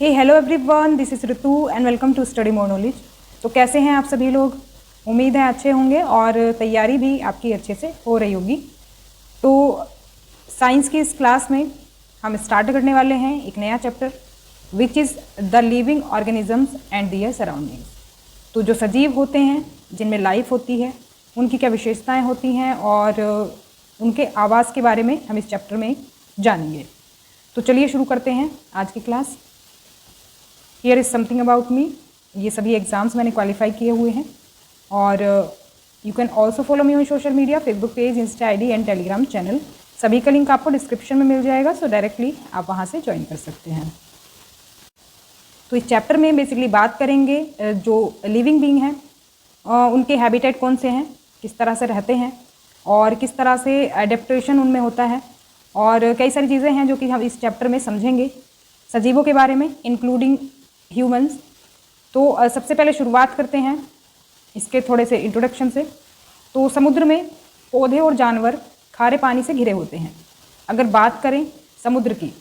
Hey hello everyone, this is Ritu and welcome to study more knowledge. तो कैसे हैं आप सभी लोग? उम्मीद है अच्छे होंगे और तैयारी भी आपकी अच्छे से हो रही होगी। तो साइंस की इस क्लास में हम स्टार्ट करने वाले हैं एक नया chapter which is the living organisms and their surroundings. तो जो सजीव होते हैं, जिनमें लाइफ होती है, उनकी क्या विशेषताएँ होती हैं और उनके आवास के बारे में हम इस चैप्टर में जानेंगे। तो चलिए शुरू करते हैं आज की class. Here is something about me. ये सभी एग्ज़ाम्स मैंने क्वालिफाई किए हुए हैं और you can also follow me on social media, Facebook page, Insta ID and Telegram channel. सभी का लिंक आपको डिस्क्रिप्शन में मिल जाएगा, सो डायरेक्टली आप वहाँ से ज्वाइन कर सकते हैं। तो इस चैप्टर में बेसिकली बात करेंगे जो लिविंग बीइंग हैं उनके हैबिटेट कौन से हैं, किस तरह से रहते हैं और किस तरह से एडेप्टेशन उनमें होता है, और कई सारी चीज़ें हैं जो कि हम इस चैप्टर में समझेंगे सजीवों के बारे में, इंक्लूडिंग ह्यूमंस। तो सबसे पहले शुरुआत करते हैं इसके थोड़े से इंट्रोडक्शन से। तो समुद्र में पौधे और जानवर खारे पानी से घिरे होते हैं। अगर बात करें समुद्र की,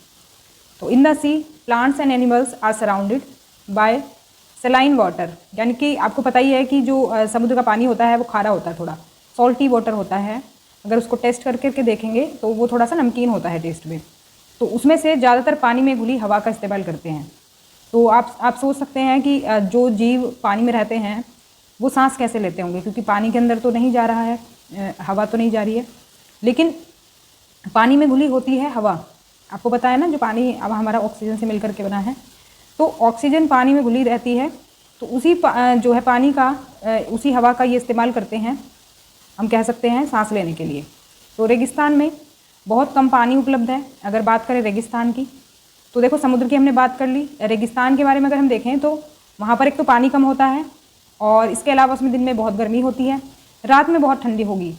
तो in the sea plants and animals are surrounded by saline water, यानी कि आपको पता ही है कि जो समुद्र का पानी होता है वो खारा होता है, थोड़ा सॉल्टी वाटर होता है। अगर उसको टेस्ट करके देखेंगे तो वो थोड़ा सा नमकीन होता है टेस्ट में। तो उसमें से ज़्यादातर पानी में घुली हवा का इस्तेमाल करते हैं। तो आप सोच सकते हैं कि जो जीव पानी में रहते हैं वो सांस कैसे लेते होंगे, क्योंकि पानी के अंदर तो नहीं जा रहा है, हवा तो नहीं जा रही है, लेकिन पानी में घुली होती है हवा। आपको पता है ना, जो पानी अब हमारा ऑक्सीजन से मिलकर के बना है, तो ऑक्सीजन पानी में घुली रहती है। तो उसी जो है पानी का उसी हवा का ये इस्तेमाल करते हैं, हम कह सकते हैं, सांस लेने के लिए। तो रेगिस्तान में बहुत कम पानी उपलब्ध है। अगर बात करें रेगिस्तान की, तो देखो समुद्र की हमने बात कर ली, रेगिस्तान के बारे में अगर हम देखें तो वहाँ पर एक तो पानी कम होता है और इसके अलावा उसमें दिन में बहुत गर्मी होती है, रात में बहुत ठंडी होगी।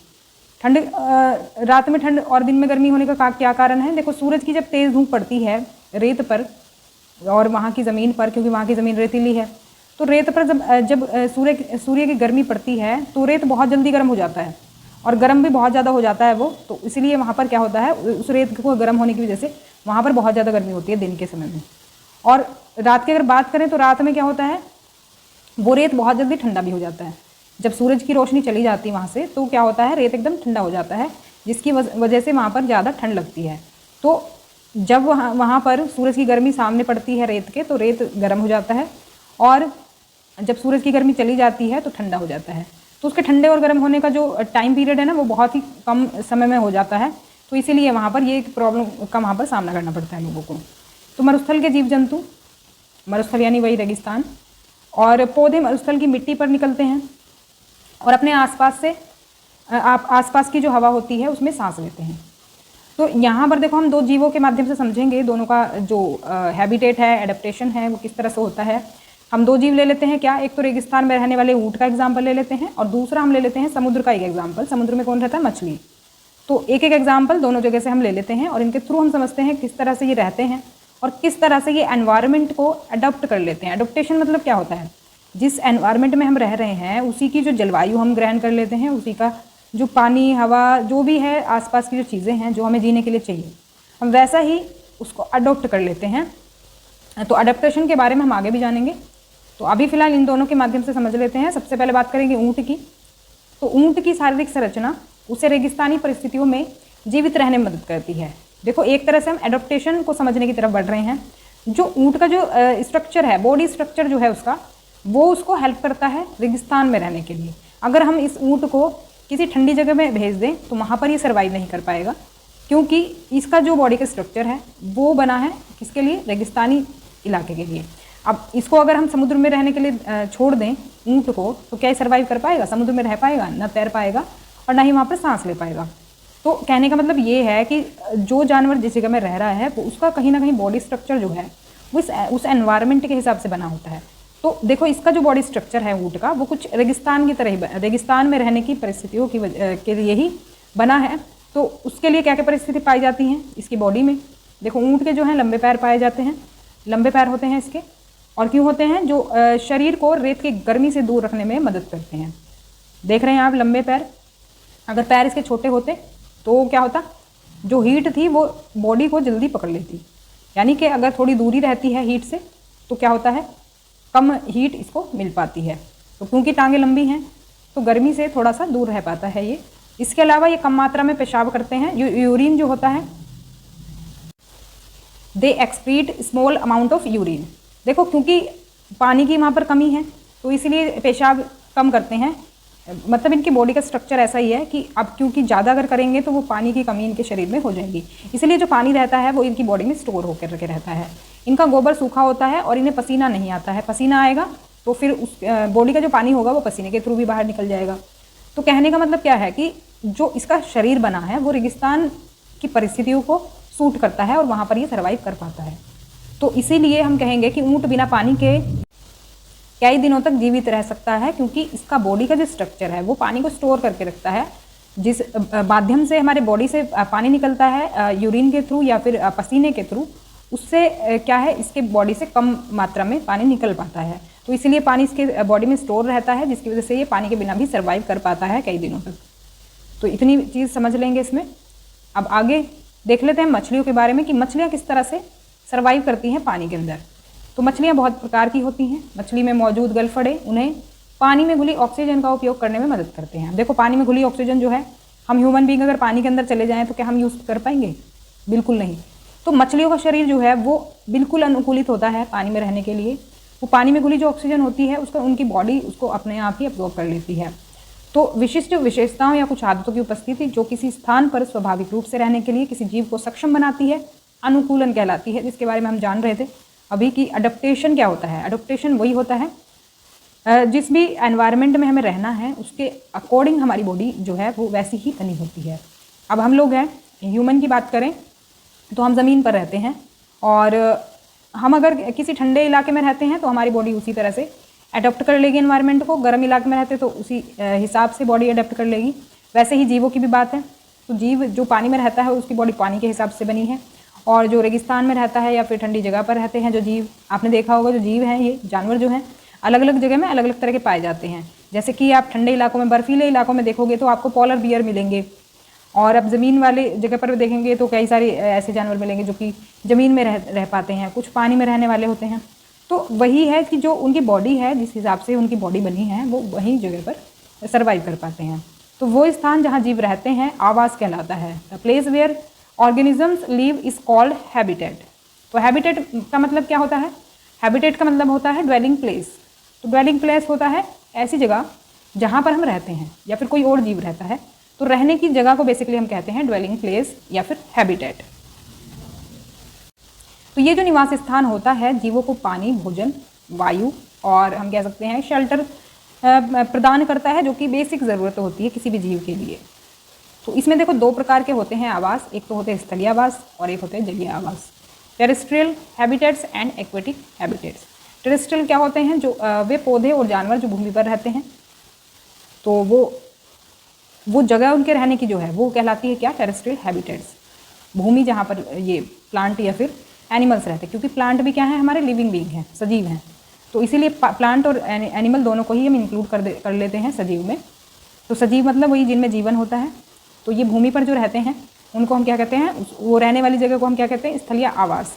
रात में ठंड और दिन में गर्मी होने का क्या कारण है? देखो, सूरज की जब तेज़ धूप पड़ती है रेत पर और वहाँ की ज़मीन पर, क्योंकि वहाँ की ज़मीन रेतीली है, तो रेत पर जब सूर्य की गर्मी पड़ती है तो रेत बहुत जल्दी गर्म हो जाता है और गर्म भी बहुत ज़्यादा हो जाता है वो। तो इसलिए वहाँ पर क्या होता है, उस रेत को गर्म होने की वजह से वहाँ पर बहुत ज़्यादा गर्मी होती है दिन के समय में। और रात की अगर बात करें तो रात में क्या होता है, वो रेत बहुत जल्दी ठंडा भी हो जाता है। जब सूरज की रोशनी चली जाती है वहाँ से, तो क्या होता है, रेत एकदम ठंडा हो जाता है, जिसकी वजह से वहाँ पर ज़्यादा ठंड लगती है। तो जब वहाँ पर सूरज की गर्मी सामने पड़ती है रेत के, तो रेत गर्म हो जाता है, और जब सूरज की गर्मी चली जाती है तो ठंडा हो जाता है। तो उसके ठंडे और गर्म होने का जो टाइम पीरियड है ना, वो बहुत ही कम समय में हो जाता है। तो इसीलिए वहाँ पर ये एक प्रॉब्लम का वहाँ पर सामना करना पड़ता है लोगों को। तो मरुस्थल के जीव जंतु, मरुस्थल यानी वही रेगिस्तान, और पौधे मरुस्थल की मिट्टी पर निकलते हैं और अपने आसपास से आसपास की जो हवा होती है उसमें सांस लेते हैं। तो यहाँ पर देखो, हम दो जीवों के माध्यम से समझेंगे दोनों का जो हैबिटेट है, एडेप्टेशन है, वो किस तरह से होता है। हम दो जीव ले लेते हैं क्या, एक तो रेगिस्तान में रहने वाले ऊँट का एग्जाम्पल ले लेते हैं और दूसरा हम ले लेते हैं समुद्र का एक एग्जाम्पल। समुद्र में कौन रहता है? मछली। तो एक एक एग्जाम्पल दोनों जगह से हम ले लेते हैं और इनके थ्रू हम समझते हैं किस तरह से ये रहते हैं और किस तरह से ये एनवायरनमेंट को अडॉप्ट कर लेते हैं। अडोप्टेशन मतलब क्या होता है, जिस एनवायरनमेंट में हम रह रहे हैं उसी की जो जलवायु हम ग्रहण कर लेते हैं, उसी का जो पानी, हवा, जो भी है आसपास की जो चीज़ें हैं जो हमें जीने के लिए चाहिए, हम वैसा ही उसको अडॉप्ट कर लेते हैं। तो अडोप्टेशन के बारे में हम आगे भी जानेंगे। तो अभी फ़िलहाल इन दोनों के माध्यम से समझ लेते हैं। सबसे पहले बात करेंगे ऊँट की। तो ऊँट की शारीरिक संरचना उसे रेगिस्तानी परिस्थितियों में जीवित रहने में मदद करती है। देखो, एक तरह से हम एडोप्टेशन को समझने की तरफ बढ़ रहे हैं। जो ऊँट का जो स्ट्रक्चर है, बॉडी स्ट्रक्चर जो है उसका, वो उसको हेल्प करता है रेगिस्तान में रहने के लिए। अगर हम इस ऊँट को किसी ठंडी जगह में भेज दें तो वहाँ पर ये सर्वाइव नहीं कर पाएगा, क्योंकि इसका जो बॉडी का स्ट्रक्चर है वो बना है किसके लिए? रेगिस्तानी इलाके के लिए। अब इसको अगर हम समुद्र में रहने के लिए छोड़ दें ऊँट को, तो क्या ये सर्वाइव कर पाएगा? समुद्र में रह पाएगा? ना तैर पाएगा और ना ही वहाँ पर सांस ले पाएगा। तो कहने का मतलब ये है कि जो जानवर जिस जगह में रह रहा है वो उसका कहीं ना कहीं बॉडी स्ट्रक्चर जो है वो उस एनवायरनमेंट के हिसाब से बना होता है। तो देखो, इसका जो बॉडी स्ट्रक्चर है ऊँट का, वो कुछ रेगिस्तान की तरह ही, रेगिस्तान में रहने की परिस्थितियों के लिए ही बना है। तो उसके लिए क्या क्या परिस्थिति पाई जाती हैं इसकी बॉडी में? देखो, ऊँट के जो हैं लंबे पैर पाए जाते हैं, लंबे पैर होते हैं इसके। और क्यों होते हैं? जो शरीर को रेत की गर्मी से दूर रखने में मदद करते हैं। देख रहे हैं आप लंबे पैर। अगर पैर इसके छोटे होते तो क्या होता, जो हीट थी वो बॉडी को जल्दी पकड़ लेती, यानी कि अगर थोड़ी दूरी रहती है हीट से तो क्या होता है, कम हीट इसको मिल पाती है। तो क्योंकि टांगें लंबी हैं तो गर्मी से थोड़ा सा दूर रह पाता है ये। इसके अलावा ये कम मात्रा में पेशाब करते हैं। यूरिन जो होता है, दे excrete small amount of urine. देखो क्योंकि पानी की वहाँ पर कमी है तो इसलिए पेशाब कम करते हैं। मतलब इनकी बॉडी का स्ट्रक्चर ऐसा ही है कि अब क्योंकि ज़्यादा अगर करेंगे तो वो पानी की कमी इनके शरीर में हो जाएगी, इसलिए जो पानी रहता है वो इनकी बॉडी में स्टोर होकर के रहता है। इनका गोबर सूखा होता है और इन्हें पसीना नहीं आता है। पसीना आएगा तो फिर उस बॉडी का जो पानी होगा वो पसीने के थ्रू भी बाहर निकल जाएगा। तो कहने का मतलब क्या है कि जो इसका शरीर बना है वो रेगिस्तान की परिस्थितियों को सूट करता है और वहाँ पर ये सर्वाइव कर पाता है। तो इसीलिए हम कहेंगे कि ऊँट बिना पानी के कई दिनों तक जीवित रह सकता है, क्योंकि इसका बॉडी का जो स्ट्रक्चर है वो पानी को स्टोर करके रखता है। जिस माध्यम से हमारे बॉडी से पानी निकलता है यूरिन के थ्रू या फिर पसीने के थ्रू, उससे क्या है, इसके बॉडी से कम मात्रा में पानी निकल पाता है। तो इसीलिए पानी इसके बॉडी में स्टोर रहता है, जिसकी वजह से ये पानी के बिना भी सर्वाइव कर पाता है कई दिनों तक। तो इतनी चीज़ समझ लेंगे इसमें। अब आगे देख लेते हैं मछलियों के बारे में कि मछलियाँ किस तरह से सर्वाइव करती हैं पानी के अंदर। तो मछलियाँ बहुत प्रकार की होती हैं। मछली में मौजूद गलफड़े उन्हें पानी में घुली ऑक्सीजन का उपयोग करने में मदद करते हैं। देखो पानी में घुली ऑक्सीजन जो है, हम ह्यूमन बीइंग अगर पानी के अंदर चले जाएं तो क्या हम यूज़ कर पाएंगे? बिल्कुल नहीं। तो मछलियों का शरीर जो है वो बिल्कुल अनुकूलित होता है पानी में रहने के लिए। वो पानी में घुली जो ऑक्सीजन होती है उसका उनकी बॉडी उसको अपने आप ही अब्जॉर्ब कर लेती है। तो विशिष्ट विशेषताओं या कुछ आदतों की उपस्थिति जो किसी स्थान पर स्वाभाविक रूप से रहने के लिए किसी जीव को सक्षम बनाती है, अनुकूलन कहलाती है, जिसके बारे में हम जान रहे थे अभी कि अडप्टेशन क्या होता है। अडप्टेशन वही होता है जिस भी एनवायरनमेंट में हमें रहना है उसके अकॉर्डिंग हमारी बॉडी जो है वो वैसी ही बनी होती है। अब हम लोग हैं ह्यूमन की बात करें तो हम ज़मीन पर रहते हैं, और हम अगर किसी ठंडे इलाके में रहते हैं तो हमारी बॉडी उसी तरह से अडप्ट कर लेगी एनवायरनमेंट को। गर्म इलाके में रहते तो उसी हिसाब से बॉडी अडप्ट कर लेगी। वैसे ही जीवों की भी बात है। तो जीव जो पानी में रहता है उसकी बॉडी पानी के हिसाब से बनी है, और जो रेगिस्तान में रहता है या फिर ठंडी जगह पर रहते हैं जो जीव, आपने देखा होगा जो जीव हैं, ये जानवर जो हैं अलग अलग जगह में अलग अलग तरह के पाए जाते हैं। जैसे कि आप ठंडे इलाकों में, बर्फीले इलाकों में देखोगे तो आपको पोलर बियर मिलेंगे, और अब ज़मीन वाले जगह पर देखेंगे तो कई सारे ऐसे जानवर मिलेंगे जो कि ज़मीन में रह पाते हैं, कुछ पानी में रहने वाले होते हैं। तो वही है कि जो उनकी बॉडी है, जिस हिसाब से उनकी बॉडी बनी है, वो वही जगह पर सर्वाइव कर पाते हैं। तो वो स्थान जहाँ जीव रहते हैं आवास कहलाता है। The place where organisms live is called habitat. तो हैबिटेट का मतलब क्या होता है? हैबिटेट का मतलब होता है ड्वेलिंग प्लेस। तो ड्वेलिंग प्लेस होता है ऐसी जगह जहाँ पर हम रहते हैं या फिर कोई और जीव रहता है। तो रहने की जगह को बेसिकली हम कहते हैं ड्वेलिंग प्लेस या फिर हैबिटेट। तो ये जो निवास स्थान होता है जीवों को पानी, भोजन, वायु और हम कह सकते हैं शेल्टर प्रदान करता है, जो कि बेसिक ज़रूरत होती है किसी भी जीव के लिए। तो इसमें देखो दो प्रकार के होते हैं आवास, एक तो होते हैं स्थलीय आवास और एक होते हैं जलीय आवास। Terrestrial habitats and aquatic habitats. Terrestrial क्या होते हैं? जो वे पौधे और जानवर जो भूमि पर रहते हैं, तो वो जगह उनके रहने की जो है वो कहलाती है क्या? Terrestrial habitats. भूमि जहाँ पर ये प्लांट या फिर एनिमल्स रहते हैं, क्योंकि प्लांट भी क्या है, हमारे लिविंग बीइंग हैं, सजीव हैं। तो इसीलिए प्लांट और एनिमल दोनों को ही हम इंक्लूड कर लेते हैं सजीव में। तो सजीव मतलब वही जिनमें जीवन होता है। तो ये भूमि पर जो रहते हैं उनको हम क्या कहते हैं? वो रहने वाली जगह को हम क्या कहते हैं? स्थलीय आवास,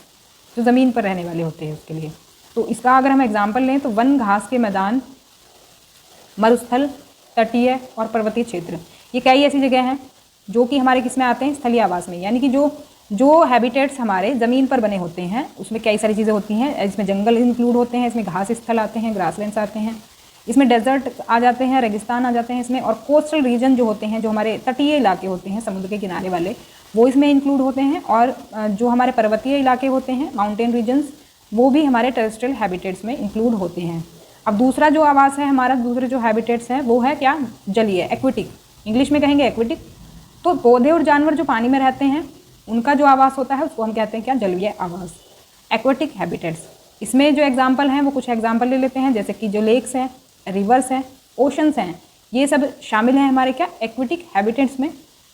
जो ज़मीन पर रहने वाले होते हैं उसके लिए। तो इसका अगर हम एग्जाम्पल लें तो वन, घास के मैदान, मरुस्थल, तटीय और पर्वतीय क्षेत्र, ये कई ऐसी जगह हैं जो कि हमारे किस में आते हैं? स्थलीय आवास में। यानी कि जो हैबिटेट्स हमारे ज़मीन पर बने होते हैं उसमें कई सारी चीज़ें होती हैं। इसमें जंगल इंक्लूड होते हैं, इसमें घास स्थल आते हैं, ग्रासलैंड्स आते हैं, इसमें डेजर्ट आ जाते हैं, रेगिस्तान आ जाते हैं इसमें, और कोस्टल रीजन जो होते हैं, जो हमारे तटीय इलाके होते हैं समुद्र के किनारे वाले, वो इसमें इंक्लूड होते हैं। और जो हमारे पर्वतीय इलाके होते हैं, माउंटेन रीजन्स, वो भी हमारे टेरेस्ट्रियल हैबिटेट्स में इंक्लूड होते हैं। अब दूसरा जो आवास है हमारा, दूसरे जो हैबिटेट्स हैं वो है क्या? जलीय, एक्वेटिक, इंग्लिश में कहेंगे एक्वेटिक। तो पौधे और जानवर जो पानी में रहते हैं उनका जो आवास होता है उसको हम कहते हैं क्या? जलीय आवास, एक्वेटिक हैबिटेट्स। इसमें जो एग्जाम्पल हैं वो कुछ एग्जाम्पल ले लेते हैं, जैसे कि जो लेक्स हैं, रिवर्स हैं, ओशंस हैं, ये सब शामिल हैं हमारे क्या? एक्वेटिक हैबिटेट्स में,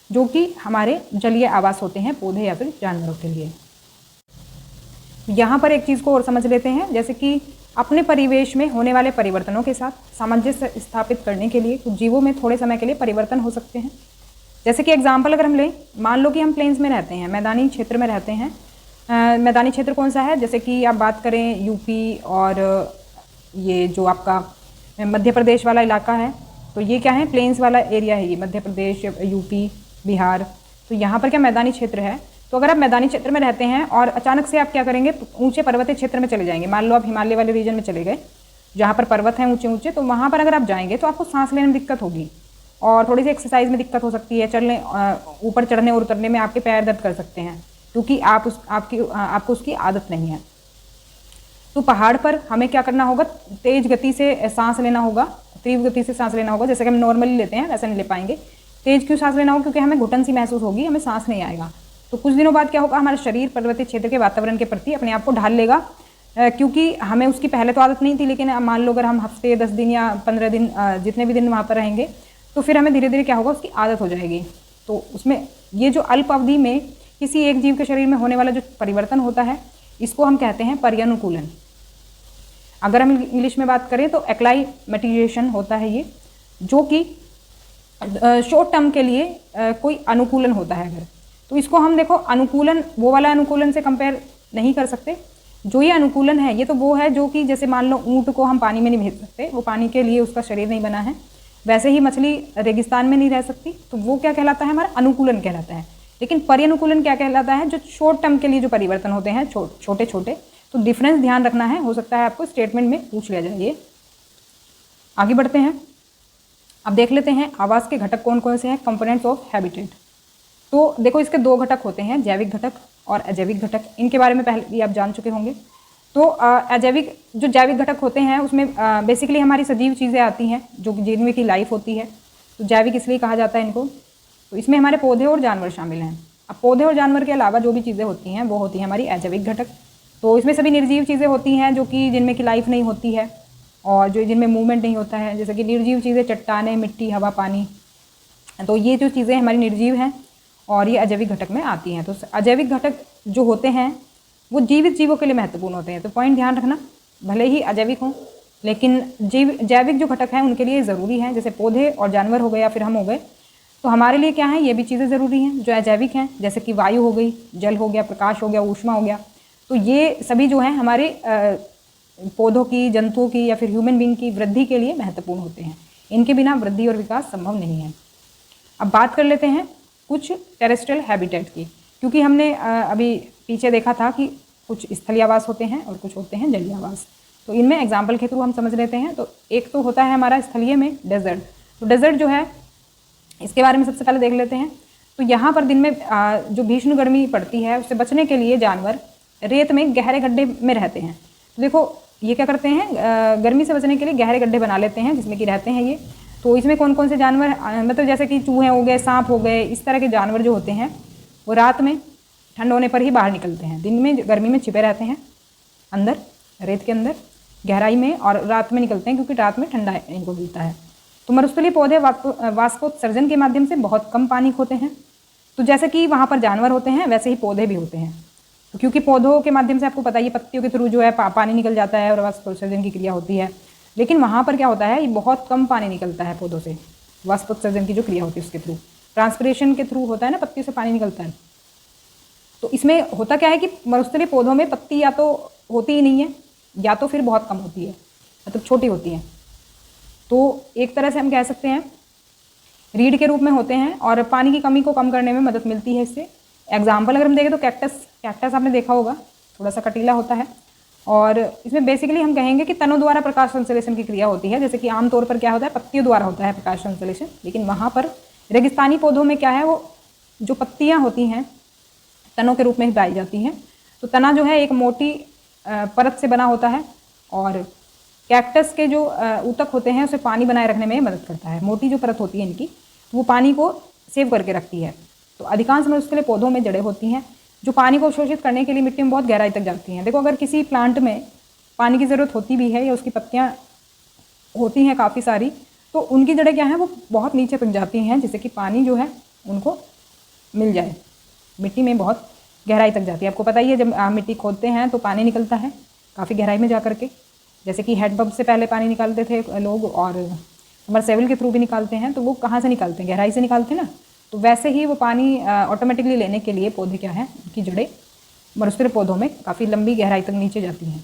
जो कि हमारे जलीय आवास होते हैं पौधे या फिर जानवरों के लिए। यहाँ पर एक चीज़ को और समझ लेते हैं, जैसे कि अपने परिवेश में होने वाले परिवर्तनों के साथ सामंजस्य स्थापित करने के लिए कुछ जीवों में थोड़े समय के लिए परिवर्तन हो सकते हैं। जैसे कि एग्जाम्पल अगर हम लें, मान लो कि हम प्लेन्स में रहते हैं, मैदानी क्षेत्र में रहते हैं, मैदानी क्षेत्र कौन सा है, जैसे कि आप बात करें यूपी और ये जो आपका मध्य प्रदेश वाला इलाका है, तो ये क्या है, प्लेन्स वाला एरिया है ये, मध्य प्रदेश, यूपी, बिहार। तो यहाँ पर क्या मैदानी क्षेत्र है। तो अगर आप मैदानी क्षेत्र में रहते हैं और अचानक से आप क्या करेंगे, ऊंचे पर्वतीय क्षेत्र में चले जाएंगे, मान लो आप हिमालय वाले रीजन में चले गए जहाँ पर पर्वत हैं ऊंचे ऊंचे, तो वहाँ पर अगर आप जाएंगे तो आपको सांस लेने में दिक्कत होगी और थोड़ी सी एक्सरसाइज में दिक्कत हो सकती है, चलने ऊपर चढ़ने और उतरने में आपके पैर दर्द कर सकते हैं, क्योंकि आपको उसकी आदत नहीं है। तो पहाड़ पर हमें क्या करना होगा, तेज गति से सांस लेना होगा, तीव्र गति से सांस लेना होगा, जैसे कि हम नॉर्मली लेते हैं वैसे नहीं ले पाएंगे। तेज क्यों सांस लेना होगा, क्योंकि हमें घुटन सी महसूस होगी, हमें सांस नहीं आएगा। तो कुछ दिनों बाद क्या होगा, हमारा शरीर पर्वतीय क्षेत्र के वातावरण के प्रति अपने आप को ढाल लेगा, क्योंकि हमें उसकी पहले तो आदत नहीं थी, लेकिन मान लो अगर हम हफ्ते 10 दिन या 15 दिन जितने भी दिन वहाँ पर रहेंगे, तो फिर हमें धीरे धीरे क्या होगा, उसकी आदत हो जाएगी। तो उसमें ये जो अल्प अवधि में किसी एक जीव के शरीर में होने वाला जो परिवर्तन होता है, इसको हम कहते हैं पर्यानुकूलन। अगर हम इंग्लिश में बात करें तो एक्लाइमेटाइजेशन होता है ये, जो कि शॉर्ट टर्म के लिए कोई अनुकूलन होता है। अगर तो इसको हम देखो अनुकूलन वो वाला अनुकूलन से कंपेयर नहीं कर सकते। जो ये अनुकूलन है ये तो वो है जो कि जैसे मान लो ऊँट को हम पानी में नहीं भेज सकते, वो पानी के लिए उसका शरीर नहीं बना है, वैसे ही मछली रेगिस्तान में नहीं रह सकती, तो वो क्या कहलाता है, हमारा अनुकूलन कहलाता है। लेकिन पर्यानुकूलन क्या कहलाता है, जो शॉर्ट टर्म के लिए जो परिवर्तन होते हैं छोटे छोटे। तो डिफरेंस ध्यान रखना है, हो सकता है आपको स्टेटमेंट में पूछ लिया जाए ये। आगे बढ़ते हैं, अब देख लेते हैं आवास के घटक कौन कौन से हैं, कंपोनेंट्स ऑफ हैबिटेट। तो देखो इसके दो घटक होते हैं, जैविक घटक और अजैविक घटक। इनके बारे में पहले भी आप जान चुके होंगे। तो अजैविक जो जैविक घटक होते हैं उसमें बेसिकली हमारी सजीव चीज़ें आती हैं जो जिनमें की लाइफ होती है, तो जैविक इसलिए कहा जाता है इनको। तो इसमें हमारे पौधे और जानवर शामिल हैं। अब पौधे और जानवर के अलावा जो भी चीज़ें होती हैं वो होती हैं हमारी अजैविक घटक। तो इसमें सभी निर्जीव चीज़ें होती हैं जो कि जिनमें की लाइफ नहीं होती है और जो जिनमें मूवमेंट नहीं होता है, जैसे कि निर्जीव चीज़ें चट्टानें, मिट्टी, हवा, पानी। तो ये जो चीज़ें हमारी निर्जीव हैं और ये अजैविक घटक में आती हैं। तो अजैविक घटक जो होते हैं वो जीवित जीवों के लिए महत्वपूर्ण होते हैं। तो पॉइंट ध्यान रखना, भले ही अजैविक हों लेकिन जैविक जो घटक हैं उनके लिए ज़रूरी हैं। जैसे पौधे और जानवर हो गए या फिर हम हो गए, तो हमारे लिए क्या है, ये भी चीज़ें ज़रूरी हैं जो अजैविक हैं, जैसे कि वायु हो गई, जल हो गया, प्रकाश हो गया, ऊष्मा हो गया। तो ये सभी जो हैं हमारे पौधों की, जंतुओं की या फिर ह्यूमन बीइंग की वृद्धि के लिए महत्वपूर्ण होते हैं। इनके बिना वृद्धि और विकास संभव नहीं है। अब बात कर लेते हैं कुछ टेरेस्ट्रियल हैबिटेट की, क्योंकि हमने अभी पीछे देखा था कि कुछ स्थलीय आवास होते हैं और कुछ होते हैं जलीय आवास। तो इनमें एग्जाम्पल के थ्रू हम समझ लेते हैं। तो एक तो होता है हमारा स्थलीय में डेजर्ट। तो डेजर्ट जो है इसके बारे में सबसे पहले देख लेते हैं। तो यहाँ पर दिन में जो भीषण गर्मी पड़ती है उससे बचने के लिए जानवर रेत में गहरे गड्ढे में रहते हैं। तो देखो ये क्या करते हैं, गर्मी से बचने के लिए गहरे गड्ढे बना लेते हैं जिसमें कि रहते हैं ये। तो इसमें कौन कौन से जानवर, मतलब जैसे कि चूहे हो गए, सांप हो गए, इस तरह के जानवर जो होते हैं वो रात में ठंड होने पर ही बाहर निकलते हैं। दिन में गर्मी में छिपे रहते हैं अंदर रेत के अंदर गहराई में, और रात में निकलते हैं क्योंकि रात में ठंडा इनको मिलता है। तो मरुस्थलीय पौधे वाष्पोत्सर्जन के माध्यम से बहुत कम पानी खोते हैं। तो जैसे कि वहाँ पर जानवर होते हैं वैसे ही पौधे भी होते हैं। तो क्योंकि पौधों के माध्यम से आपको पता है ये पत्तियों के थ्रू जो है पानी निकल जाता है और वाष्पोत्सर्जन की क्रिया होती है, लेकिन वहाँ पर क्या होता है, ये बहुत कम पानी निकलता है पौधों से। वाष्पोत्सर्जन की जो क्रिया होती है उसके थ्रू, ट्रांसपिरेशन के थ्रू होता है ना, पत्तियों से पानी निकलता है। तो इसमें होता क्या है कि मरुस्थलीय पौधों में पत्ती या तो होती ही नहीं है या तो फिर बहुत कम होती है, मतलब छोटी होती है। तो एक तरह से हम कह सकते हैं रीढ़ के रूप में होते हैं और पानी की कमी को कम करने में मदद मिलती है इससे। एग्जाम्पल अगर हम देखें तो कैक्टस आपने देखा होगा, थोड़ा सा कटीला होता है और इसमें बेसिकली हम कहेंगे कि तनों द्वारा प्रकाश संश्लेषण की क्रिया होती है। जैसे कि आमतौर पर क्या होता है, पत्तियों द्वारा होता है प्रकाश संश्लेषण, लेकिन वहाँ पर रेगिस्तानी पौधों में क्या है, वो जो पत्तियाँ होती हैं तनों के रूप में ही पाई जाती हैं। तो तना जो है एक मोटी परत से बना होता है और कैक्टस के जो ऊतक होते हैं उसे पानी बनाए रखने में मदद करता है। मोटी जो परत होती है इनकी वो पानी को सेव करके रखती है। तो अधिकांश मरुस्थलीय पौधों में जड़ें होती हैं जो पानी को अवशोषित करने के लिए मिट्टी में बहुत गहराई तक जाती हैं। देखो अगर किसी प्लांट में पानी की ज़रूरत होती भी है या उसकी पत्तियाँ होती हैं काफ़ी सारी, तो उनकी जड़ें क्या हैं, वो बहुत नीचे तक जाती हैं जिससे कि पानी जो है उनको मिल जाए। मिट्टी में बहुत गहराई तक जाती है। आपको पता ही है जब मिट्टी खोदते हैं तो पानी निकलता है काफ़ी गहराई में जा करके, जैसे कि हेड पंप से पहले पानी निकालते थे लोग और सबमर्सिबल के थ्रू भी निकालते हैं। तो वो कहाँ से निकालते हैं, गहराई से निकालते हैं ना। तो वैसे ही वो पानी ऑटोमेटिकली लेने के लिए पौधे क्या है, उनकी जड़ें मरुस्थलीय पौधों में काफ़ी लंबी गहराई तक नीचे जाती हैं।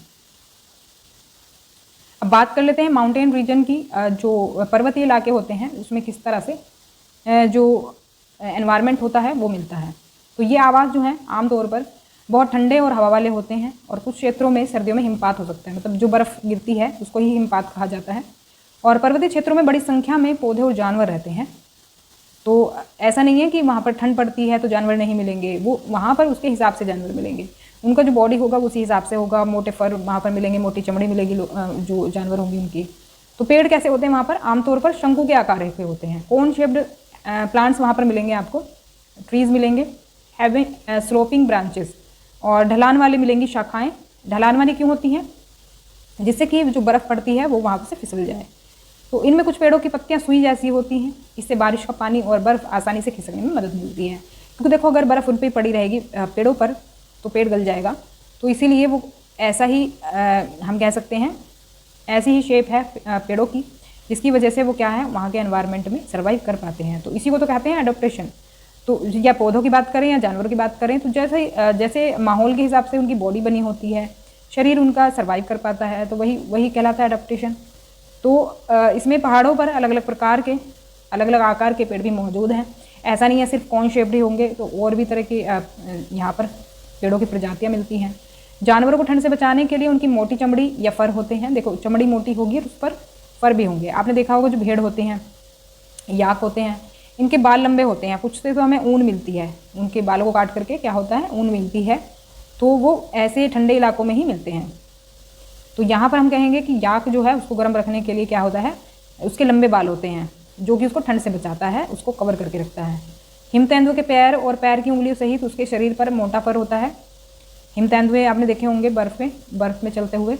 अब बात कर लेते हैं माउंटेन रीजन की। जो पर्वतीय इलाके होते हैं उसमें किस तरह से जो एनवायरनमेंट होता है वो मिलता है। तो ये आवास जो है आमतौर पर बहुत ठंडे और हवा वाले होते हैं, और कुछ क्षेत्रों में सर्दियों में हिमपात हो सकता है, मतलब जो बर्फ़ गिरती है उसको ही हिमपात कहा जाता है। और पर्वतीय क्षेत्रों में बड़ी संख्या में पौधे और जानवर रहते हैं। तो ऐसा नहीं है कि वहाँ पर ठंड पड़ती है तो जानवर नहीं मिलेंगे, वो वहाँ पर उसके हिसाब से जानवर मिलेंगे। उनका जो बॉडी होगा उसी हिसाब से होगा, मोटे फर वहाँ पर मिलेंगे, मोटी चमड़ी मिलेगी जो जानवर होंगे उनकी। तो पेड़ कैसे होते हैं वहाँ पर? आमतौर पर शंकु के आकार के होते हैं। कोन शेप्ड प्लांट्स वहाँ पर मिलेंगे आपको, ट्रीज़ मिलेंगे हैविंग स्लोपिंग ब्रांचेस, और ढलान वाले मिलेंगी शाखाएँ। ढलान वाली क्यों होती हैं? जिससे कि जो बर्फ़ पड़ती है वो वहाँ से फिसल जाए। तो इनमें कुछ पेड़ों की पत्तियाँ सुई जैसी होती हैं, इससे बारिश का पानी और बर्फ़ आसानी से खिसकने में मदद मिलती है। क्योंकि देखो अगर बर्फ़ उन पर पड़ी रहेगी पेड़ों पर तो पेड़ गल जाएगा। तो इसीलिए वो ऐसा ही हम कह सकते हैं ऐसी ही शेप है पेड़ों की, जिसकी वजह से वो क्या है वहाँ के एनवायरनमेंट में सर्वाइव कर पाते हैं। तो इसी को तो कहते हैं एडॉप्टेशन। तो या पौधों की बात करें या जानवरों की बात करें, तो जैसे माहौल के हिसाब से उनकी बॉडी बनी होती है, शरीर उनका सर्वाइव कर पाता है, तो वही कहलाता है एडॉप्टेशन। तो इसमें पहाड़ों पर अलग अलग प्रकार के अलग अलग आकार के पेड़ भी मौजूद हैं। ऐसा नहीं है सिर्फ कौन शेप्ड ही होंगे, तो और भी तरह के यहाँ पर पेड़ों की प्रजातियाँ मिलती हैं। जानवरों को ठंड से बचाने के लिए उनकी मोटी चमड़ी या फर होते हैं। देखो चमड़ी मोटी होगी और उस पर फर भी होंगे। आपने देखा होगा जो भेड़ होते हैं, याक होते हैं, इनके बाल लंबे होते हैं। कुछ से तो हमें ऊन मिलती है, उनके बालों को काट करके क्या होता है ऊन मिलती है। तो वो ऐसे ठंडे इलाकों में ही मिलते हैं। तो यहाँ पर हम कहेंगे कि याक जो है उसको गर्म रखने के लिए क्या होता है, उसके लंबे बाल होते हैं जो कि उसको ठंड से बचाता है, उसको कवर करके रखता है। हिम तेंदुए के पैर और पैर की उंगलियों सहित उसके शरीर पर मोटा फर होता है। हिम तेंदुए आपने देखे होंगे बर्फ़ में चलते हुए।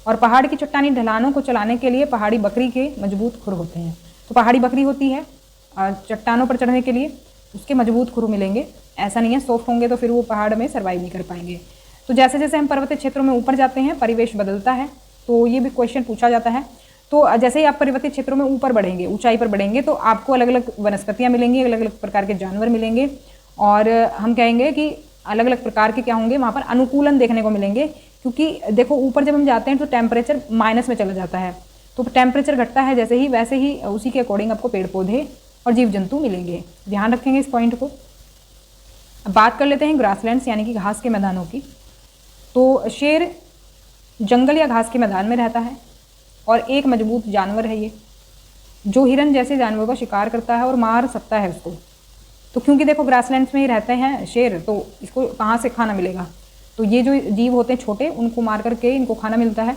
और पहाड़ की चट्टानी ढलानों को चलाने के लिए पहाड़ी बकरी के मजबूत खुर होते हैं। तो पहाड़ी बकरी होती है चट्टानों पर चढ़ने के लिए, उसके मजबूत खुर मिलेंगे। ऐसा नहीं है सॉफ्ट होंगे तो फिर वो पहाड़ में सर्वाइव नहीं कर पाएंगे। तो जैसे जैसे हम पर्वतीय क्षेत्रों में ऊपर जाते हैं परिवेश बदलता है। तो ये भी क्वेश्चन पूछा जाता है। तो जैसे ही आप पर्वतीय क्षेत्रों में ऊपर बढ़ेंगे, ऊंचाई पर बढ़ेंगे, तो आपको अलग अलग वनस्पतियाँ मिलेंगी, अलग अलग प्रकार के जानवर मिलेंगे, और हम कहेंगे कि अलग अलग प्रकार के क्या होंगे वहाँ पर अनुकूलन देखने को मिलेंगे। क्योंकि देखो ऊपर जब हम जाते हैं तो टेम्परेचर माइनस में चला जाता है, तो टेम्परेचर घटता है जैसे ही, वैसे ही उसी के अकॉर्डिंग आपको पेड़ पौधे और जीव जंतु मिलेंगे। ध्यान रखेंगे इस पॉइंट को। अब बात कर लेते हैं ग्रासलैंड्स यानी कि घास के मैदानों की। तो शेर जंगल या घास के मैदान में रहता है और एक मजबूत जानवर है ये, जो हिरन जैसे जानवरों का शिकार करता है और मार सकता है उसको। तो क्योंकि देखो ग्रासलैंड्स में ही रहते हैं शेर, तो इसको कहाँ से खाना मिलेगा? तो ये जो जीव होते हैं छोटे, उनको मार करके इनको खाना मिलता है।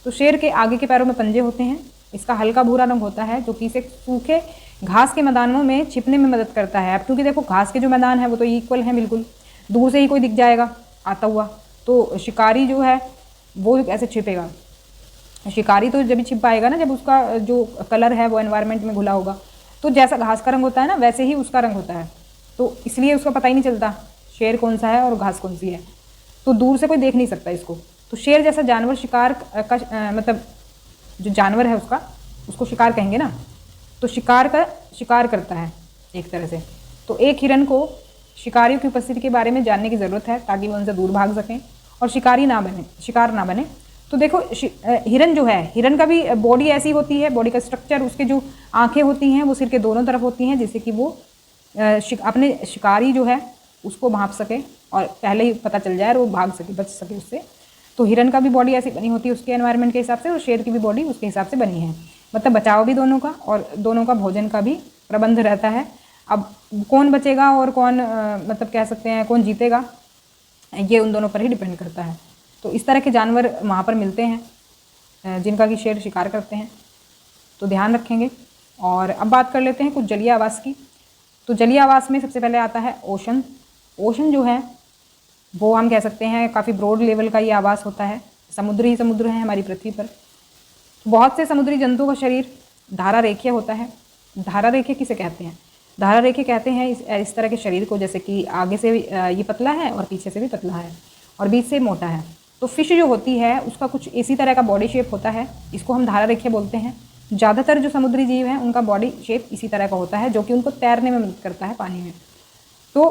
तो शेर के आगे के पैरों में पंजे होते हैं। इसका हल्का भूरा रंग होता है जो कि इसे सूखे घास के मैदानों में छिपने में मदद करता है। अब क्योंकि देखो घास के जो मैदान है वो तो इक्वल है, बिल्कुल दूर से ही कोई दिख जाएगा आता हुआ, तो शिकारी जो है वो ऐसे छिपेगा। शिकारी तो जब भी छिप पाएगा ना जब उसका जो कलर है वो एनवायरनमेंट में घुला होगा। तो जैसा घास का रंग होता है ना वैसे ही उसका रंग होता है, तो इसलिए उसका पता ही नहीं चलता शेर कौन सा है और घास कौन सी है। तो दूर से कोई देख नहीं सकता इसको। तो शेर जैसा जानवर शिकार का मतलब जो जानवर है उसको शिकार कहेंगे ना, तो शिकार करता है एक तरह से। तो एक हिरन को शिकारियों की उपस्थिति के बारे में जानने की ज़रूरत है ताकि वो उनसे दूर भाग सकें और शिकार ना बने। तो देखो हिरन जो है, हिरन का भी बॉडी ऐसी होती है, बॉडी का स्ट्रक्चर, उसके जो आंखें होती हैं वो सिर के दोनों तरफ होती हैं, जिससे कि वो अपने शिकारी जो है उसको भांप सके और पहले ही पता चल जाए और वो भाग सके, बच सके उससे। तो हिरन का भी बॉडी ऐसी बनी होती है उसके एनवायरनमेंट के हिसाब से, और शेर की भी बॉडी उसके हिसाब से बनी है। मतलब बचाव भी दोनों का और दोनों का भोजन का भी प्रबंध रहता है। अब कौन बचेगा और कौन मतलब कह सकते हैं कौन जीतेगा, ये उन दोनों पर ही डिपेंड करता है। तो इस तरह के जानवर वहाँ पर मिलते हैं जिनका कि शेर शिकार करते हैं, तो ध्यान रखेंगे। और अब बात कर लेते हैं कुछ जलीय आवास की। तो जलीय आवास में सबसे पहले आता है ओशन। ओशन जो है वो हम कह सकते हैं काफ़ी ब्रॉड लेवल का ये आवास होता है। समुद्र है हमारी पृथ्वी पर। बहुत से समुद्री जंतुओं का शरीर धारा रेखीय होता है। धारा रेखीय किसे कहते हैं? धारा रेखीय कहते हैं इस तरह के शरीर को, जैसे कि आगे से ये पतला है और पीछे से भी पतला है और बीच से मोटा है। तो फिश जो होती है उसका कुछ इसी तरह का बॉडी शेप होता है, इसको हम धारा रेखीय बोलते हैं। ज़्यादातर जो समुद्री जीव हैं उनका बॉडी शेप इसी तरह का होता है जो कि उनको तैरने में मदद करता है पानी में। तो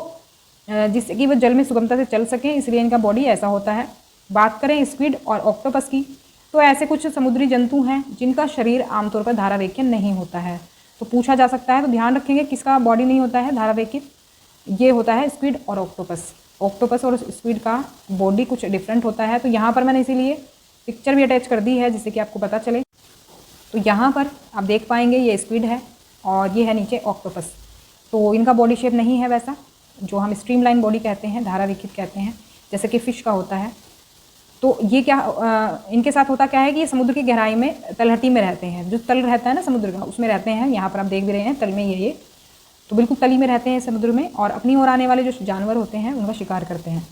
जिससे कि वो जल में सुगमता से चल सकें, इसलिए इनका बॉडी ऐसा होता है। बात करें स्क्विड और ऑक्टोपस की, तो ऐसे कुछ समुद्री जंतु हैं जिनका शरीर आमतौर पर धारारेखीय नहीं होता है। तो पूछा जा सकता है, तो ध्यान रखेंगे किसका बॉडी नहीं होता है धारारेखित, ये होता है स्क्विड और ऑक्टोपस। ऑक्टोपस और स्क्विड का बॉडी कुछ डिफरेंट होता है। तो यहाँ पर मैंने इसीलिए पिक्चर भी अटैच कर दी है जिससे कि आपको पता चले। तो यहाँ पर आप देख पाएंगे ये स्क्विड है और ये है नीचे ऑक्टोपस। तो इनका बॉडी शेप नहीं है वैसा जो हम स्ट्रीमलाइन बॉडी कहते हैं, धारारेखित कहते हैं, जैसे कि फिश का होता है। तो ये क्या इनके साथ होता क्या है कि ये समुद्र की गहराई में तलहटी में रहते हैं, जो तल रहता है ना समुद्र का उसमें रहते हैं। यहाँ पर आप देख भी रहे हैं तल में ये तो बिल्कुल तली में रहते हैं समुद्र में, और अपनी ओर आने वाले जो जानवर होते हैं उनका शिकार करते हैं।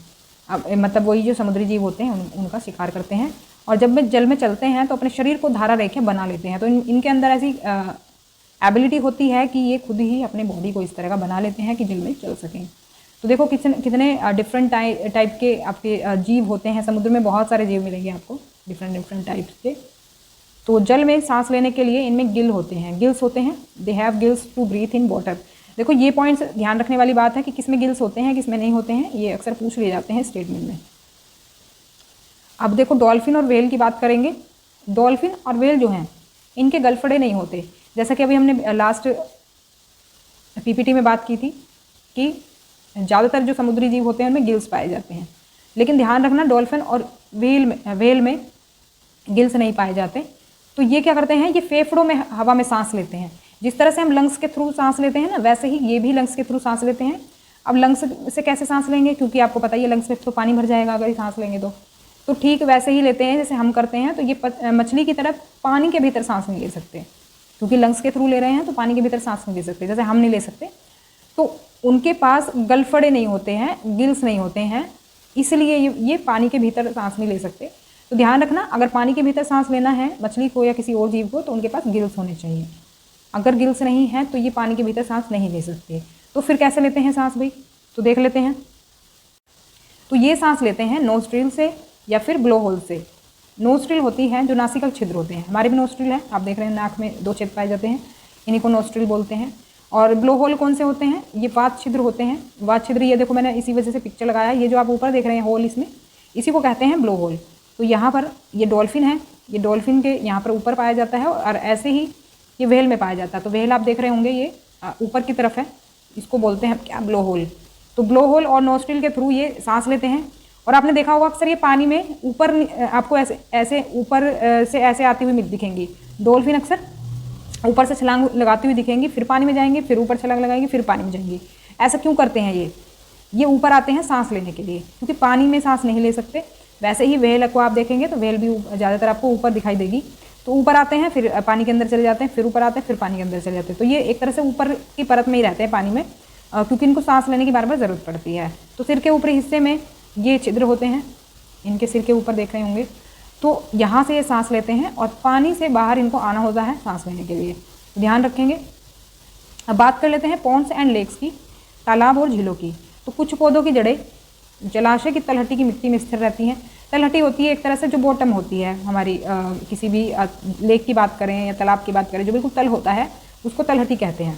अब मतलब वही जो समुद्री जीव होते हैं उनका शिकार करते हैं, और जब वे जल में चलते हैं तो अपने शरीर को धारा रेखा बना लेते हैं। तो इनके अंदर ऐसी एबिलिटी होती है कि ये खुद ही अपने बॉडी को इस तरह का बना लेते हैं कि जल में चल सकें। तो देखो कितने डिफरेंट टाइप के आपके जीव होते हैं समुद्र में। बहुत सारे जीव मिलेंगे आपको डिफरेंट टाइप्स के। तो जल में सांस लेने के लिए इनमें गिल होते हैं, गिल्स होते हैं। They have gills to breathe in water. देखो ये पॉइंट्स ध्यान रखने वाली बात है कि किसमें गिल्स होते हैं किसमें नहीं होते हैं, ये अक्सर पूछ लिए जाते हैं स्टेटमेंट में। अब देखो डॉल्फिन और व्हेल की बात करेंगे। डॉल्फिन और व्हेल जो हैं इनके गलफड़े नहीं होते, जैसा कि अभी हमने लास्ट पीपीटी में बात की थी कि ज़्यादातर जो समुद्री जीव होते हैं उनमें गिल्स पाए जाते हैं। लेकिन ध्यान रखना डॉल्फिन और व्हेल में गिल्स नहीं पाए जाते। तो ये क्या करते हैं, ये फेफड़ों में हवा में सांस लेते हैं। जिस तरह से हम लंग्स के थ्रू सांस लेते हैं ना, वैसे ही ये भी लंग्स के थ्रू सांस लेते हैं। अब लंग्स से कैसे सांस लेंगे, क्योंकि आपको पता ही है लंग्स में तो पानी भर जाएगा अगर ये सांस लेंगे तो ठीक वैसे ही लेते हैं जैसे हम करते हैं। तो ये मछली की तरह पानी के भीतर सांस नहीं ले सकते, क्योंकि लंग्स के थ्रू ले रहे हैं तो पानी के भीतर सांस नहीं ले सकते, जैसे हम नहीं ले सकते। तो उनके पास गलफड़े नहीं होते हैं, गिल्स नहीं होते हैं, इसलिए ये पानी के भीतर सांस नहीं ले सकते। तो ध्यान रखना, अगर पानी के भीतर सांस लेना है मछली को या किसी और जीव को तो उनके पास गिल्स होने चाहिए। अगर गिल्स नहीं है तो ये पानी के भीतर सांस नहीं ले सकते। तो फिर कैसे लेते हैं सांस भाई, तो देख लेते हैं। तो ये सांस लेते हैं नोस्ट्रिल से या फिर ब्लो होल से। नोस्ट्रिल होती है जो नासिका छिद्र होते हैं, हमारे भी नोस्ट्रिल है, आप देख रहे हैं नाक में 2 छेद पाए जाते हैं, इन्हीं को नोस्ट्रिल बोलते हैं। और ब्लो होल कौन से होते हैं, ये वात छिद्र होते हैं। वात छिद्र ये देखो मैंने इसी वजह से पिक्चर लगाया, ये जो आप ऊपर देख रहे हैं होल इसमें, इसी को कहते हैं ब्लो होल। तो यहाँ पर ये डॉल्फिन है, ये डॉल्फिन के यहाँ पर ऊपर पाया जाता है, और ऐसे ही ये व्हेल में पाया जाता है। तो व्हेल आप देख रहे होंगे ये ऊपर की तरफ है, इसको बोलते हैं क्या, ब्लो होल। तो ब्लो होल और नोस्ट्रिल के थ्रू ये सांस लेते हैं। और आपने देखा होगा अक्सर ये पानी में ऊपर आपको ऐसे ऊपर से ऐसे आती हुई दिखेंगी। डॉल्फिन अक्सर ऊपर से छलांग लगाती हुई दिखेंगी, फिर पानी में जाएंगे, फिर ऊपर छलांग लगाएंगे, फिर पानी में जाएंगी। ऐसा क्यों करते हैं ये ऊपर आते हैं सांस लेने के लिए, क्योंकि पानी में सांस नहीं ले सकते। वैसे ही व्हेल को आप देखेंगे तो व्हेल भी ज़्यादातर आपको ऊपर दिखाई देगी। तो ऊपर आते हैं, फिर पानी के अंदर चले जाते हैं, फिर ऊपर आते हैं, फिर पानी के अंदर चले जाते हैं। तो ये एक तरह से ऊपर की परत में ही रहते हैं पानी में, क्योंकि इनको सांस लेने की बार बार ज़रूरत पड़ती है। तो सिर के ऊपरी हिस्से में ये छिद्र होते हैं, इनके सिर के ऊपर देख रहे होंगे। तो यहाँ से ये सांस लेते हैं और पानी से बाहर इनको आना होता है सांस लेने के लिए, तो ध्यान रखेंगे। अब बात कर लेते हैं पॉन्ड्स एंड लेक्स की, तालाब और झीलों की। तो कुछ पौधों की जड़ें जलाशय की तलहटी की मिट्टी में स्थिर रहती हैं। तलहटी होती है एक तरह से जो बॉटम होती है हमारी, किसी भी लेक की बात करें या तालाब की बात करें, जो बिल्कुल तल होता है उसको तलहटी कहते हैं।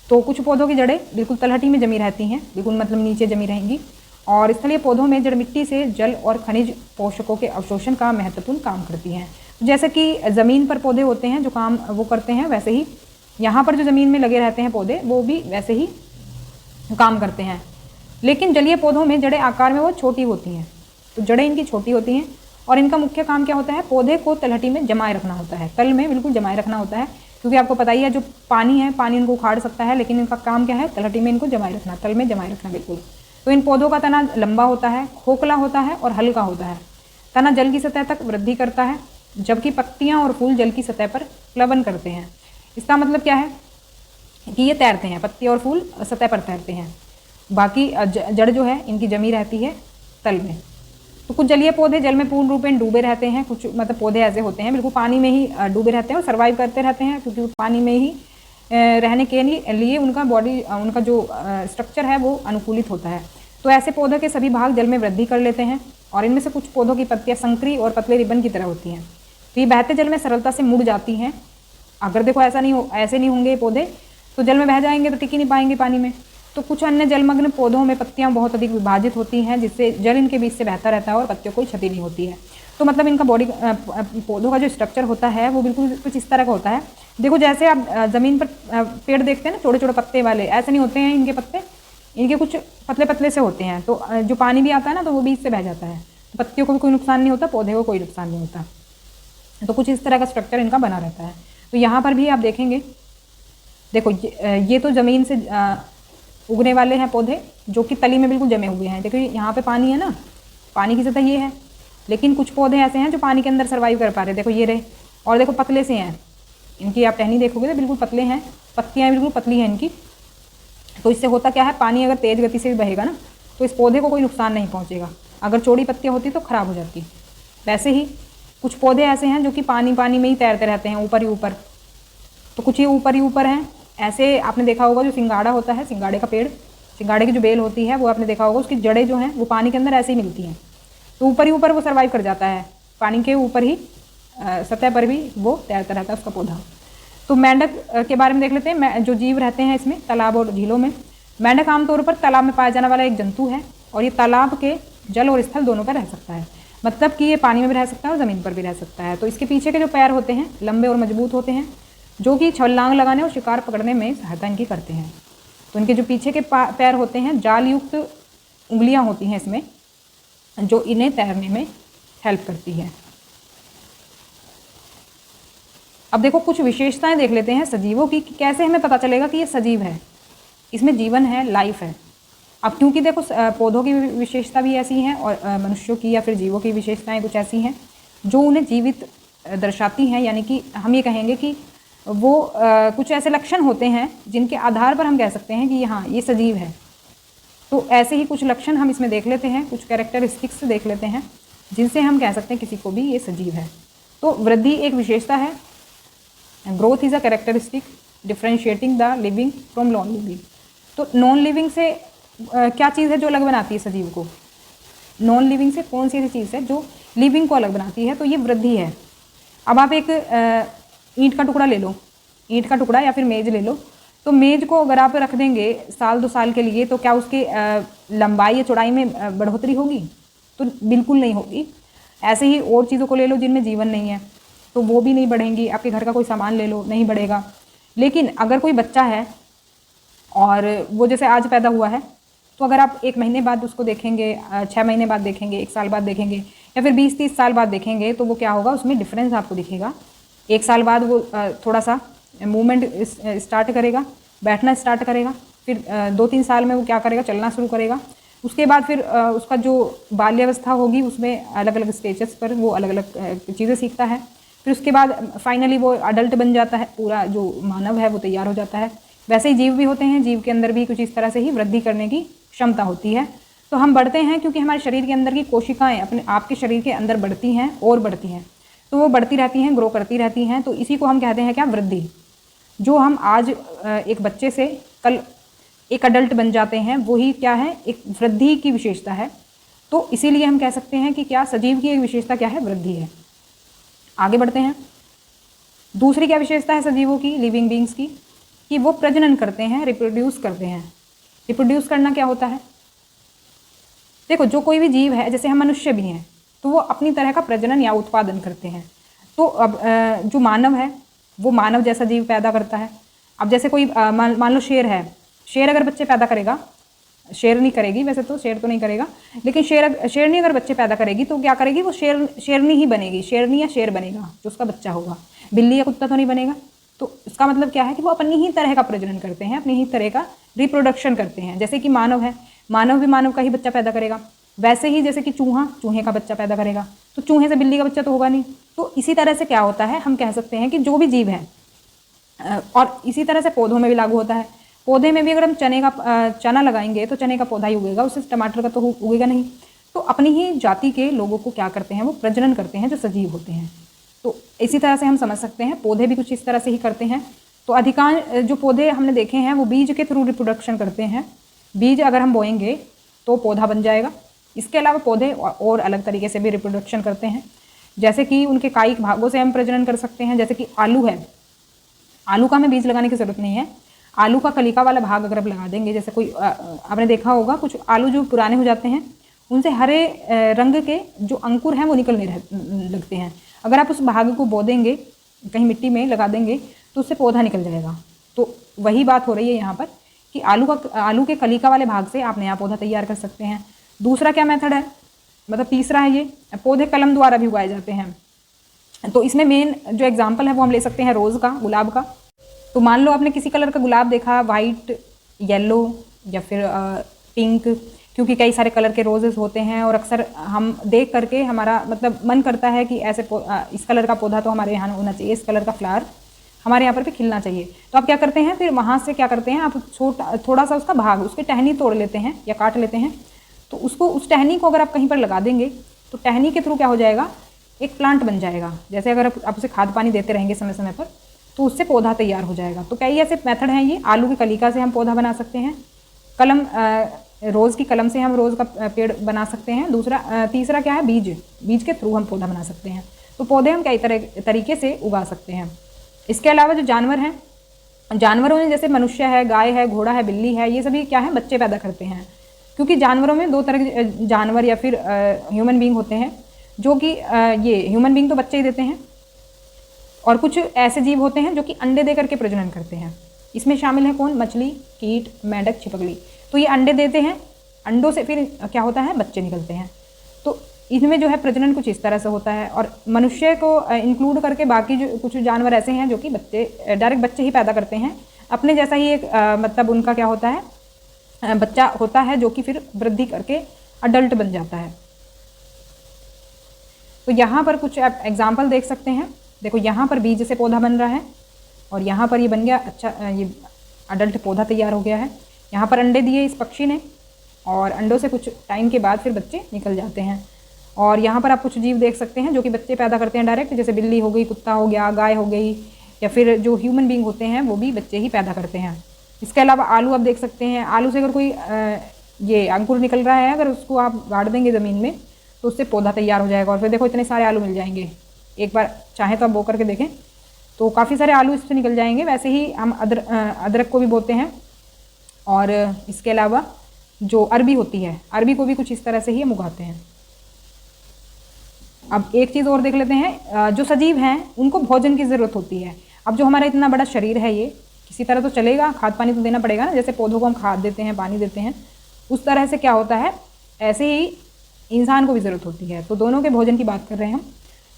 तो कुछ पौधों की जड़ें बिल्कुल तलहटी में जमी रहती हैं, बिल्कुल मतलब नीचे जमी रहेंगी। और स्थलीय पौधों में जड़ मिट्टी से जल और खनिज पोषकों के अवशोषण का महत्वपूर्ण काम करती हैं। जैसे कि ज़मीन पर पौधे होते हैं जो काम वो करते हैं, वैसे ही यहाँ पर जो ज़मीन में लगे रहते हैं पौधे वो भी वैसे ही काम करते हैं। लेकिन जलीय पौधों में जड़ें आकार में वो छोटी होती हैं, तो जड़ें इनकी छोटी होती हैं और इनका मुख्य काम क्या होता है, पौधे को तलहटी में जमाए रखना होता है, तल में बिल्कुल जमाए रखना होता है। क्योंकि आपको पता ही है जो पानी है, पानी इनको उखाड़ सकता है, लेकिन इनका काम क्या है, तलहटी में इनको जमाए रखना, तल में जमाए रखना बिल्कुल। तो इन पौधों का तना लंबा होता है, खोखला होता है और हल्का होता है। तना जल की सतह तक वृद्धि करता है, जबकि पत्तियाँ और फूल जल की सतह पर प्लवन करते हैं। इसका मतलब क्या है कि ये तैरते हैं, पत्ती और फूल सतह पर तैरते हैं, बाकी जड़ जो है इनकी जमी रहती है तल में। तो कुछ जलीय पौधे जल में पूर्ण रूप में डूबे रहते हैं, कुछ मतलब पौधे ऐसे होते हैं बिल्कुल पानी में ही डूबे रहते हैं और सर्वाइव करते रहते हैं, क्योंकि पानी में ही रहने के लिए उनका बॉडी, उनका जो स्ट्रक्चर है वो अनुकूलित होता है। तो ऐसे पौधों के सभी भाग जल में वृद्धि कर लेते हैं और इनमें से कुछ पौधों की पत्तियाँ संकरी और पतले रिबन की तरह होती हैं। तो ये बहते जल में सरलता से मुड़ जाती हैं। अगर देखो ऐसे नहीं होंगे ये पौधे तो जल में बह जाएंगे तो टिक ही नहीं पाएंगे पानी में। तो कुछ अन्य जलमग्न पौधों में पत्तियां बहुत अधिक विभाजित होती हैं, जिससे जल इनके बीच से बहता रहता है और पत्तियों को क्षति नहीं होती है। तो मतलब इनका बॉडी पौधों का जो स्ट्रक्चर होता है वो बिल्कुल कुछ इस तरह का होता है। देखो जैसे आप ज़मीन पर पेड़ देखते हैं ना, छोटे छोटे पत्ते वाले, ऐसे नहीं होते हैं इनके पत्ते, इनके कुछ पतले पतले से होते हैं। तो जो पानी भी आता है ना तो वो बीच से बह जाता है, तो पत्तियों को भी कोई नुकसान नहीं होता, पौधे को कोई नुकसान नहीं होता। तो कुछ इस तरह का स्ट्रक्चर इनका बना रहता है। तो यहाँ पर भी आप देखेंगे, देखो ये तो ज़मीन से उगने वाले हैं पौधे जो कि तली में बिल्कुल जमे हुए हैं। देखो यहाँ पे पानी है ना, पानी की सतह ये है, लेकिन कुछ पौधे ऐसे हैं जो पानी के अंदर सर्वाइव कर पा रहे हैं। देखो ये रहे, और देखो पतले से हैं, इनकी आप टहनी देखोगे तो बिल्कुल पतले हैं, पत्तियाँ बिल्कुल पतली हैं इनकी। तो इससे होता क्या है, पानी अगर तेज़ गति से बहेगा ना तो इस पौधे को कोई नुकसान नहीं पहुँचेगा। अगर चौड़ी पत्तियाँ होती तो ख़राब हो जाती। वैसे ही कुछ पौधे ऐसे हैं जो कि पानी में ही तैरते रहते हैं, ऊपर ही ऊपर। तो कुछ ये ऊपर ही ऊपर हैं। ऐसे आपने देखा होगा जो सिंगाड़ा होता है, सिंगाड़े का पेड़, सिंगाड़े की जो बेल होती है वो आपने देखा होगा, उसकी जड़ें जो हैं वो पानी के अंदर ऐसे ही मिलती हैं। तो ऊपर ही ऊपर वो सर्वाइव कर जाता है, पानी के ऊपर ही सतह पर भी वो तैरता रहता है उसका पौधा। तो मेंढक के बारे में देख लेते हैं। जो जीव रहते हैं इसमें तालाब और झीलों में, मेंढक आमतौर पर तालाब में पाया जाने वाला एक जंतु है और ये तालाब के जल और स्थल दोनों पर रह सकता है। मतलब कि ये पानी में भी रह सकता है और ज़मीन पर भी रह सकता है। तो इसके पीछे के जो पैर होते हैं लंबे और मजबूत होते हैं, जो कि छलांग लगाने और शिकार पकड़ने में सहायता इनकी करते हैं। तो इनके जो पीछे के पैर होते हैं, जाल युक्त उंगलियां होती हैं इसमें, जो इन्हें तैरने में हेल्प करती है। अब देखो कुछ विशेषताएं देख लेते हैं सजीवों की, कि कैसे हमें पता चलेगा कि ये सजीव है, इसमें जीवन है, लाइफ है। अब क्योंकि देखो पौधों की विशेषता भी ऐसी हैं और मनुष्यों की या फिर जीवों की विशेषताएं कुछ ऐसी हैं जो उन्हें जीवित दर्शाती हैं। यानी कि हम ये कहेंगे कि वो कुछ ऐसे लक्षण होते हैं जिनके आधार पर हम कह सकते हैं कि हाँ ये सजीव है। तो ऐसे ही कुछ लक्षण हम इसमें देख लेते हैं, कुछ कैरेक्टरिस्टिक्स देख लेते हैं जिनसे हम कह सकते हैं किसी को भी ये सजीव है। तो वृद्धि एक विशेषता है। Growth is a characteristic differentiating the living from non living. तो नॉन लिविंग से क्या चीज़ है जो अलग बनाती है सजीव को? नॉन लिविंग से कौन सी ऐसी चीज़ है जो लिविंग को अलग बनाती है? तो ये वृद्धि है। अब आप एक ईंट का टुकड़ा ले लो, ईंट का टुकड़ा या फिर मेज़ ले लो। तो मेज़ को अगर आप रख देंगे साल 2 साल के लिए, तो क्या उसके लंबाई या चौड़ाई में बढ़ोतरी होगी? तो बिल्कुल नहीं होगी। ऐसे ही और चीज़ों को ले लो जिनमें जीवन नहीं है, तो वो भी नहीं बढ़ेंगी। आपके घर का कोई सामान ले लो, नहीं बढ़ेगा। लेकिन अगर कोई बच्चा है और वो जैसे आज पैदा हुआ है, तो अगर आप 1 महीने बाद उसको देखेंगे, 6 महीने बाद देखेंगे, 1 साल बाद देखेंगे या फिर 20-30 साल बाद देखेंगे, तो वो क्या होगा, उसमें डिफरेंस आपको दिखेगा। 1 साल बाद वो थोड़ा सा मूवमेंट स्टार्ट करेगा, बैठना स्टार्ट करेगा। फिर 2-3 साल में वो क्या करेगा, चलना शुरू करेगा। उसके बाद फिर उसका जो बाल्यावस्था होगी उसमें अलग अलग स्टेजेस पर वो अलग अलग चीज़ें सीखता है। फिर उसके बाद फाइनली वो अडल्ट बन जाता है, पूरा जो मानव है वो तैयार हो जाता है। वैसे ही जीव भी होते हैं, जीव के अंदर भी कुछ इस तरह से ही वृद्धि करने की क्षमता होती है। तो हम बढ़ते हैं क्योंकि हमारे शरीर के अंदर की कोशिकाएं अपने आपके शरीर के अंदर बढ़ती हैं और बढ़ती हैं, तो वो बढ़ती रहती हैं, ग्रो करती रहती हैं। तो इसी को हम कहते हैं क्या, वृद्धि। जो हम आज एक बच्चे से कल एक अडल्ट बन जाते हैं, वही क्या है, एक वृद्धि की विशेषता है। तो इसीलिए हम कह सकते हैं कि क्या सजीव की एक विशेषता क्या है, वृद्धि है। आगे बढ़ते हैं। दूसरी क्या विशेषता है सजीवों की, लिविंग बींग्स की, कि वो प्रजनन करते हैं, रिप्रोड्यूस करते हैं। रिप्रोड्यूस करना क्या होता है? देखो जो कोई भी जीव है, जैसे हम मनुष्य भी हैं, तो वो अपनी तरह का प्रजनन या उत्पादन करते हैं। तो अब जो मानव है वो मानव जैसा जीव पैदा करता है। अब जैसे कोई मान लो शेर है, शेर अगर बच्चे पैदा करेगा, शेरनी करेगी, वैसे तो शेर तो नहीं करेगा, लेकिन शेरनी अगर बच्चे पैदा करेगी तो क्या करेगी, वो शेरनी ही बनेगी, शेरनी या शेर बनेगा जो उसका बच्चा होगा, बिल्ली या कुत्ता तो नहीं बनेगा। तो इसका मतलब क्या है कि वो अपनी ही तरह का प्रजनन करते हैं, अपनी ही तरह का रिप्रोडक्शन करते हैं। जैसे कि मानव है, मानव भी मानव का ही बच्चा पैदा करेगा। वैसे ही जैसे कि चूहा चूहे का बच्चा पैदा करेगा, तो चूहे से बिल्ली का बच्चा तो होगा नहीं। तो इसी तरह से क्या होता है, हम कह सकते हैं कि जो भी जीव है, और इसी तरह से पौधों में भी लागू होता है। पौधे में भी अगर हम चना लगाएंगे तो चने का पौधा ही उगेगा, उससे टमाटर का तो उगेगा नहीं। तो अपनी ही जाति के लोगों को क्या करते हैं, वो प्रजनन करते हैं, जो सजीव होते हैं। तो इसी तरह से हम समझ सकते हैं पौधे भी कुछ इस तरह से ही करते हैं। तो अधिकांश जो पौधे हमने देखे हैं वो बीज के थ्रू रिप्रोडक्शन करते हैं। बीज अगर हम बोएंगे तो पौधा बन जाएगा। इसके अलावा पौधे और अलग तरीके से भी रिप्रोडक्शन करते हैं, जैसे कि उनके कायिक भागों से हम प्रजनन कर सकते हैं। जैसे कि आलू है, आलू का हमें बीज लगाने की ज़रूरत नहीं है, आलू का कलिका वाला भाग अगर आप लगा देंगे, जैसे कोई आपने देखा होगा कुछ आलू जो पुराने हो जाते हैं उनसे हरे रंग के जो अंकुर हैं वो निकलने लगते हैं। अगर आप उस भाग को बो देंगे, कहीं मिट्टी में लगा देंगे तो उससे पौधा निकल जाएगा। तो वही बात हो रही है यहाँ पर कि आलू के कलिका वाले भाग से आप नया पौधा तैयार कर सकते हैं। दूसरा क्या मेथड है, मतलब तीसरा है, ये पौधे कलम द्वारा भी उगाए जाते हैं। तो इसमें मेन जो एग्जाम्पल है वो हम ले सकते हैं रोज़ का, गुलाब का। तो मान लो आपने किसी कलर का गुलाब देखा, वाइट, येलो या फिर पिंक, क्योंकि कई सारे कलर के रोजेस होते हैं और अक्सर हम देख करके हमारा मतलब मन करता है कि ऐसे इस कलर का पौधा तो हमारे यहाँ होना चाहिए, इस कलर का फ्लावर हमारे यहाँ पर भी खिलना चाहिए। तो आप क्या करते हैं, फिर वहाँ से क्या करते हैं, आप थोड़ा सा उसका भाग, उसकी टहनी तोड़ लेते हैं या काट लेते हैं। तो उसको, उस टहनी को अगर आप कहीं पर लगा देंगे तो टहनी के थ्रू क्या हो जाएगा, एक प्लांट बन जाएगा। जैसे अगर आप उसे खाद पानी देते रहेंगे समय समय पर तो उससे पौधा तैयार हो जाएगा। तो कई ऐसे मेथड हैं ये। आलू की कलिका से हम पौधा बना सकते हैं, कलम रोज़ की कलम से हम रोज़ का पेड़ बना सकते हैं। तीसरा क्या है, बीज के थ्रू हम पौधा बना सकते हैं। तो पौधे हम कई तरीके से उगा सकते हैं। इसके अलावा जो जानवर हैं, जानवरों में जैसे मनुष्य है, गाय है, घोड़ा है, बिल्ली है, ये सभी क्या है, बच्चे पैदा करते हैं। क्योंकि जानवरों में दो तरह के जानवर या फिर ह्यूमन बींग होते हैं, जो कि ये ह्यूमन बींग तो बच्चे ही देते हैं, और कुछ ऐसे जीव होते हैं जो कि अंडे दे करके प्रजनन करते हैं। इसमें शामिल है कौन, मछली, कीट, मेंढक, छिपकली। तो ये अंडे देते हैं, अंडों से फिर क्या होता है, बच्चे निकलते हैं। तो इनमें जो है प्रजनन कुछ इस तरह से होता है। और मनुष्य को इंक्लूड करके बाकी जो कुछ जानवर ऐसे हैं जो कि डायरेक्ट बच्चे ही पैदा करते हैं अपने जैसा ही। एक मतलब उनका क्या होता है, बच्चा होता है जो कि फिर वृद्धि करके अडल्ट बन जाता है। तो यहाँ पर कुछ आप एग्जाम्पल देख सकते हैं। देखो यहाँ पर बीज से पौधा बन रहा है और यहाँ पर ये बन गया, अच्छा ये अडल्ट पौधा तैयार हो गया है। यहाँ पर अंडे दिए इस पक्षी ने और अंडों से कुछ टाइम के बाद फिर बच्चे निकल जाते हैं। और यहाँ पर आप कुछ जीव देख सकते हैं जो कि बच्चे पैदा करते हैं डायरेक्ट, जैसे बिल्ली हो गई, कुत्ता हो गया, गाय हो गई, या फिर जो ह्यूमन बींग होते हैं वो भी बच्चे ही पैदा करते हैं। इसके अलावा आलू आप देख सकते हैं, आलू से अगर कोई ये अंकुर निकल रहा है, अगर उसको आप गाड़ देंगे ज़मीन में तो उससे पौधा तैयार हो जाएगा और फिर देखो इतने सारे आलू मिल जाएंगे। एक बार चाहें तो आप बो करके देखें तो काफ़ी सारे आलू इससे निकल जाएंगे। वैसे ही हम अदरक को भी बोते हैं। और इसके अलावा जो अरबी होती है, अरबी को भी कुछ इस तरह से ही हम उगाते हैं। अब एक चीज़ और देख लेते हैं, जो सजीव हैं उनको भोजन की ज़रूरत होती है। अब जो हमारा इतना बड़ा शरीर है ये किसी तरह तो चलेगा, खाद पानी तो देना पड़ेगा ना, जैसे पौधों को हम खाद देते हैं, पानी देते हैं, उस तरह से क्या होता है, ऐसे ही इंसान को भी ज़रूरत होती है। तो दोनों के भोजन की बात कर रहे हैं हम।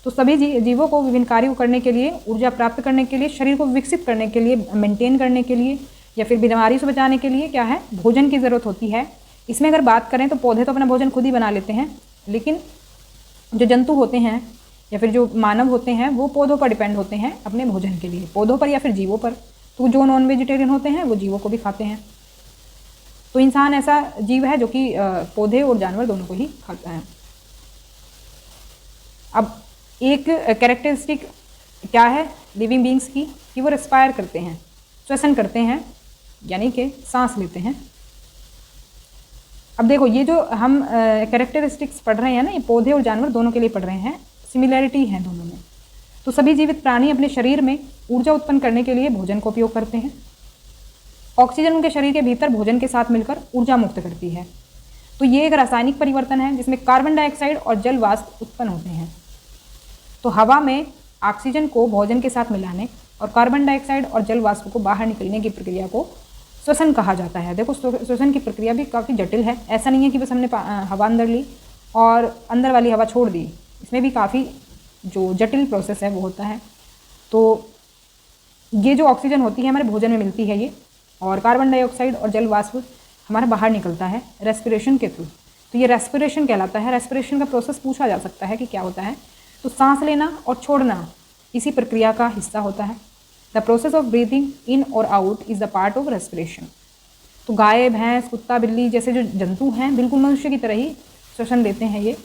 तो सभी जीवों को विभिन्न कार्यों को करने के लिए, ऊर्जा प्राप्त करने के लिए, शरीर को विकसित करने के लिए, मेंटेन करने के लिए या फिर बीमारी से बचाने के लिए क्या है, भोजन की ज़रूरत होती है। इसमें अगर बात करें तो पौधे तो अपना भोजन खुद ही बना लेते हैं, लेकिन जो जंतु होते हैं या फिर जो मानव होते हैं वो पौधों पर डिपेंड होते हैं अपने भोजन के लिए, पौधों पर या फिर जीवों पर। तो जो नॉन वेजिटेरियन होते हैं वो जीवों को भी खाते हैं। तो इंसान ऐसा जीव है जो कि पौधे और जानवर दोनों को ही खाता है। अब एक कैरेक्टरिस्टिक क्या है लिविंग बींग्स की, कि वो रेस्पायर करते हैं, श्वसन करते हैं, यानी कि सांस लेते हैं। अब देखो ये जो हम कैरेक्टरिस्टिक्स पढ़ रहे हैं ना, ये पौधे और जानवर दोनों के लिए पढ़ रहे हैं, सिमिलैरिटी है दोनों में। तो सभी जीवित प्राणी अपने शरीर में ऊर्जा उत्पन्न करने के लिए भोजन का उपयोग करते हैं। ऑक्सीजन उनके शरीर के भीतर भोजन के साथ मिलकर ऊर्जा मुक्त करती है। तो ये एक रासायनिक परिवर्तन है जिसमें कार्बन डाइऑक्साइड और जल वाष्प उत्पन्न होते हैं। तो हवा में ऑक्सीजन को भोजन के साथ मिलाने और कार्बन डाइऑक्साइड और जल वाष्प को बाहर निकलने की प्रक्रिया को श्वसन कहा जाता है। देखो श्वसन की प्रक्रिया भी काफ़ी जटिल है, ऐसा नहीं है कि बस हमने हवा अंदर ली और अंदर वाली हवा छोड़ दी, इसमें भी काफ़ी जो जटिल प्रोसेस है वो होता है। तो ये जो ऑक्सीजन होती है हमारे भोजन में मिलती है ये, और कार्बन डाइऑक्साइड और जल वाष्प हमारा बाहर निकलता है रेस्पिरेशन के थ्रू। तो ये रेस्पिरेशन कहलाता है। रेस्पिरेशन का प्रोसेस पूछा जा सकता है कि क्या होता है, तो सांस लेना और छोड़ना इसी प्रक्रिया का हिस्सा होता है। The process of breathing in और out is the part of respiration. तो गाय, भैंस, कुत्ता, बिल्ली जैसे जो जंतु हैं बिल्कुल मनुष्य की तरह ही श्वसन लेते हैं। ये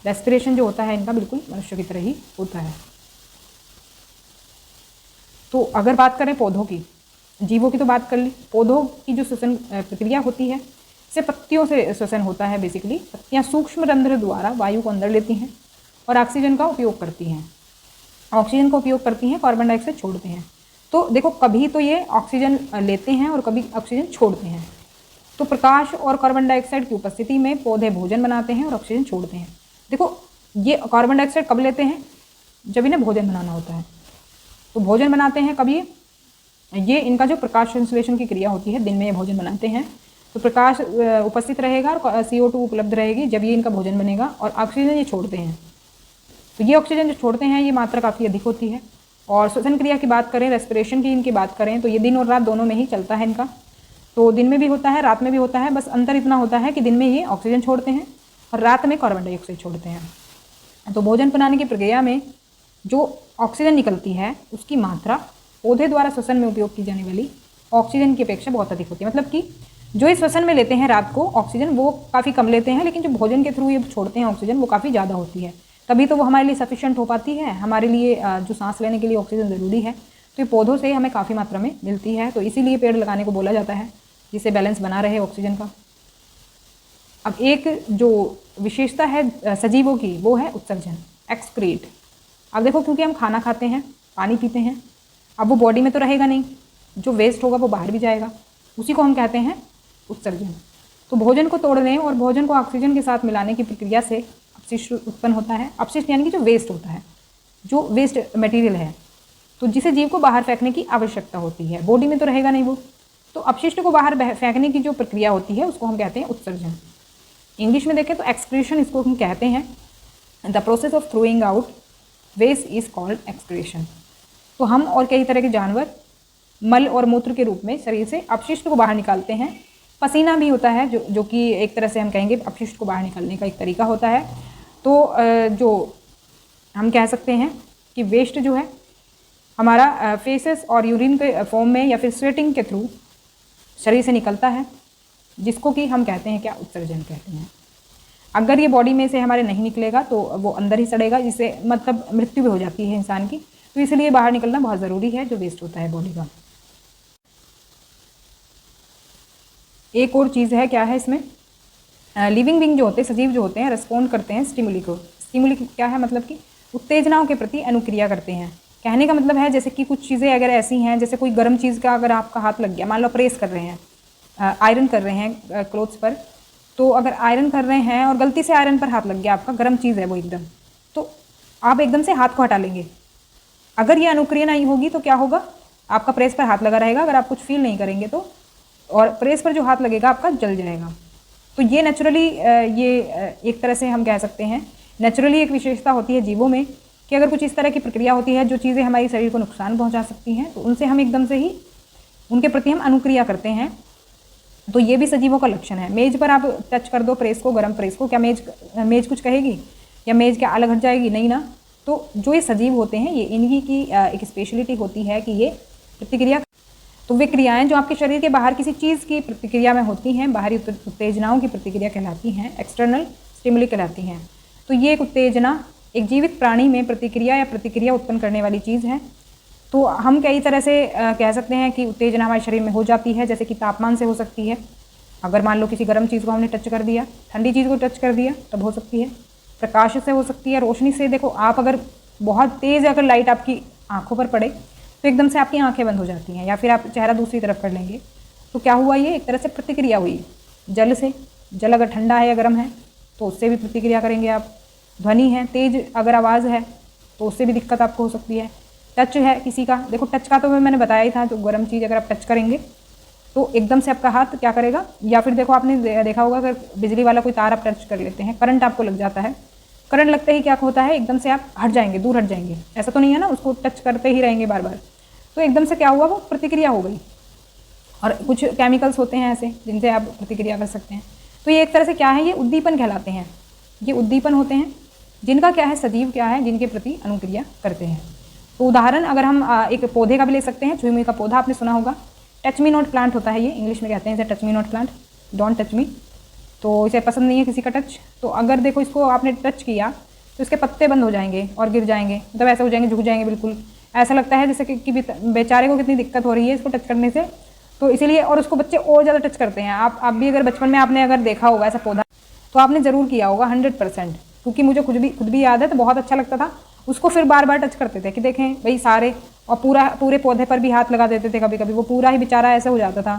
रेस्पिरेशन जो होता है इनका बिल्कुल मनुष्य की तरह ही होता है। तो अगर बात करें पौधों की, जीवों की तो बात कर ली, पौधों की जो श्वसन प्रक्रिया होती है से पत्तियों से श्वसन होता है। बेसिकली पत्तियाँ सूक्ष्म रंध्र द्वारा वायु को अंदर लेती हैं और ऑक्सीजन का उपयोग करती हैं, ऑक्सीजन का उपयोग करती हैं, कार्बन डाइऑक्साइड छोड़ते हैं। तो तो देखो कभी तो ये ऑक्सीजन लेते हैं और कभी ऑक्सीजन छोड़ते हैं। तो प्रकाश और कार्बन डाइऑक्साइड की उपस्थिति में पौधे भोजन बनाते हैं और ऑक्सीजन छोड़ते हैं। देखो ये कार्बन डाइऑक्साइड कब लेते हैं, जब इन्हें भोजन बनाना होता है। तो भोजन बनाते हैं कब, ये इनका जो प्रकाश संश्लेषण की क्रिया होती है, दिन में ये भोजन बनाते हैं। तो प्रकाश उपस्थित रहेगा और CO2 उपलब्ध रहेगी जब ये इनका भोजन बनेगा, और ऑक्सीजन ये छोड़ते हैं। तो ये ऑक्सीजन जो छोड़ते हैं ये मात्रा काफ़ी अधिक होती है। और श्वसन क्रिया की बात करें, रेस्पिरेशन की इनकी बात करें, तो ये दिन और रात दोनों में ही चलता है इनका। तो दिन में भी होता है, रात में भी होता है, बस अंतर इतना होता है कि दिन में ये ऑक्सीजन छोड़ते हैं और रात में कार्बन डाइऑक्साइड छोड़ते हैं। तो भोजन बनाने की प्रक्रिया में जो ऑक्सीजन निकलती है उसकी मात्रा पौधे द्वारा श्वसन में उपयोग की जाने वाली ऑक्सीजन की अपेक्षा बहुत अधिक होती है। मतलब कि जो इस श्वसन में लेते हैं रात को ऑक्सीजन वो काफ़ी कम लेते हैं, लेकिन जो भोजन के थ्रू ये छोड़ते हैं ऑक्सीजन वो काफ़ी ज़्यादा होती है। तभी तो वो हमारे लिए सफिशिएंट हो पाती है, हमारे लिए जो सांस लेने के लिए ऑक्सीजन ज़रूरी है। तो ये पौधों से हमें काफ़ी मात्रा में मिलती है। तो इसीलिए पेड़ लगाने को बोला जाता है, जिससे बैलेंस बना रहे ऑक्सीजन का। अब एक जो विशेषता है सजीवों की वो है उत्सर्जन, एक्सक्रीट। अब देखो क्योंकि हम खाना खाते हैं, पानी पीते हैं, अब वो बॉडी में तो रहेगा नहीं, जो वेस्ट होगा वो बाहर भी जाएगा, उसी को हम कहते हैं उत्सर्जन। तो भोजन को तोड़ने और भोजन को ऑक्सीजन के साथ मिलाने की प्रक्रिया से अपशिष्ट उत्पन्न होता है। अपशिष्ट यानी कि जो वेस्ट होता है, जो वेस्ट मटेरियल है, तो जिसे जीव को बाहर फेंकने की आवश्यकता होती है, बॉडी में तो रहेगा नहीं वो। तो अपशिष्ट को बाहर फेंकने की जो प्रक्रिया होती है उसको हम कहते हैं उत्सर्जन। इंग्लिश में देखें तो एक्सक्रीशन इसको हम कहते हैं। The process of throwing out waste is called excretion. तो हम और कई तरह के जानवर मल और मूत्र के रूप में शरीर से अपशिष्ट को बाहर निकालते हैं। पसीना भी होता है जो कि एक तरह से हम कहेंगे अपशिष्ट को बाहर निकालने का एक तरीका होता है। तो जो हम कह सकते हैं कि वेस्ट जो है हमारा फेसेस और यूरिन के फॉर्म में या फिर स्वेटिंग के थ्रू शरीर से निकलता है, जिसको कि हम कहते हैं क्या, उत्सर्जन कहते हैं। अगर ये बॉडी में से हमारे नहीं निकलेगा तो वो अंदर ही सड़ेगा, जिससे मतलब मृत्यु भी हो जाती है इंसान की। तो इसलिए बाहर निकलना बहुत ज़रूरी है जो वेस्ट होता है बॉडी का। एक और चीज़ है, क्या है इसमें, लिविंग बीइंग जो होते हैं, सजीव जो होते हैं, रेस्पॉन्ड करते हैं स्टिमुली को। स्टिमुली क्या है, मतलब कि उत्तेजनाओं के प्रति अनुक्रिया करते हैं। कहने का मतलब है जैसे कि कुछ चीज़ें अगर ऐसी हैं, जैसे कोई गर्म चीज़ का अगर आपका हाथ लग गया, मान लो प्रेस कर रहे हैं, आयरन कर रहे हैं क्लोथ्स पर, तो अगर आयरन कर रहे हैं और गलती से आयरन पर हाथ लग गया, आपका गर्म चीज़ है वो एकदम, तो आप एकदम से हाथ को हटा लेंगे। अगर ये अनुक्रिया नहीं होगी तो क्या होगा, आपका प्रेस पर हाथ लगा रहेगा, अगर आप कुछ फील नहीं करेंगे तो, और प्रेस पर जो हाथ लगेगा आपका जल जाएगा। तो ये नेचुरली ये एक तरह से हम कह सकते हैं नेचुरली एक विशेषता होती है जीवों में कि अगर कुछ इस तरह की प्रक्रिया होती है जो चीज़ें हमारे शरीर को नुकसान पहुंचा सकती हैं, तो उनसे हम एकदम से ही उनके प्रति हम अनुक्रिया करते हैं। तो ये भी सजीवों का लक्षण है। मेज़ पर आप टच कर दो प्रेस को, गर्म प्रेस को, क्या मेज़ कुछ कहेगी या मेज़ क्या अलग हट जाएगी, नहीं ना। तो जो ये सजीव होते हैं, ये इन्हीं की एक स्पेशलिटी होती है कि ये प्रतिक्रिया, तो वे क्रियाएं जो आपके शरीर के बाहर किसी चीज़ की प्रतिक्रिया में होती हैं, बाहरी उत्तेजनाओं की प्रतिक्रिया कहलाती हैं, एक्सटर्नल स्टिमुली कहलाती हैं। तो ये एक उत्तेजना एक जीवित प्राणी में प्रतिक्रिया उत्पन्न करने वाली चीज़ है। तो हम कई तरह से कह सकते हैं कि उत्तेजना हमारे शरीर में हो जाती है, जैसे कि तापमान से हो सकती है। अगर मान लो किसी गर्म चीज़ को हमने टच कर दिया, ठंडी चीज़ को टच कर दिया, तब हो सकती है। प्रकाश से हो सकती है, रोशनी से। देखो आप अगर बहुत तेज़ अगर लाइट आपकी आँखों पर पड़े तो एकदम से आपकी आंखें बंद हो जाती हैं, या फिर आप चेहरा दूसरी तरफ कर लेंगे। तो क्या हुआ, ये एक तरह से प्रतिक्रिया हुई जल से। जल अगर ठंडा है या गर्म है तो उससे भी प्रतिक्रिया करेंगे आप। ध्वनि है, तेज अगर आवाज़ है तो उससे भी दिक्कत आपको हो सकती है। टच है किसी का, देखो टच का तो मैंने बताया ही था, जो गर्म चीज़ अगर आप टच करेंगे तो एकदम से आपका हाथ क्या करेगा। या फिर देखो आपने देखा होगा अगर बिजली वाला कोई तार आप टच कर लेते हैं, करंट आपको लग जाता है, करंट लगते ही क्या होता है, एकदम से आप हट जाएंगे, दूर हट जाएंगे। ऐसा तो नहीं है ना, उसको टच करते ही रहेंगे बार बार। तो एकदम से क्या हुआ, वो प्रतिक्रिया हो गई। और कुछ केमिकल्स होते हैं ऐसे जिनसे आप प्रतिक्रिया कर सकते हैं। तो ये एक तरह से क्या है, ये उद्दीपन कहलाते हैं। ये उद्दीपन होते हैं जिनका क्या है, सजीव क्या है, जिनके प्रति अनुक्रिया करते हैं। तो उदाहरण अगर हम एक पौधे का भी ले सकते हैं, छुई का पौधा आपने सुना होगा, टच मी नॉट प्लांट होता है ये, इंग्लिश में कहते हैं इसे touch me not plant, don't touch me. तो इसे पसंद नहीं है किसी का टच। तो अगर देखो इसको आपने टच किया तो इसके पत्ते बंद हो जाएंगे और गिर जाएंगे, मतलब ऐसे हो जाएंगे, झुक जाएंगे बिल्कुल। ऐसा लगता है जैसे कि बेचारे को कितनी दिक्कत हो रही है इसको टच करने से। तो इसीलिए, और उसको बच्चे और ज़्यादा टच करते हैं। आप भी अगर बचपन में आपने अगर देखा होगा ऐसा पौधा तो आपने ज़रूर किया होगा 100%, क्योंकि मुझे खुद भी याद है। तो बहुत अच्छा लगता था, उसको फिर बार बार टच करते थे कि देखें भाई सारे और पूरे पौधे पर भी हाथ लगा देते थे कभी कभी, वो पूरा ही बेचारा ऐसा हो जाता था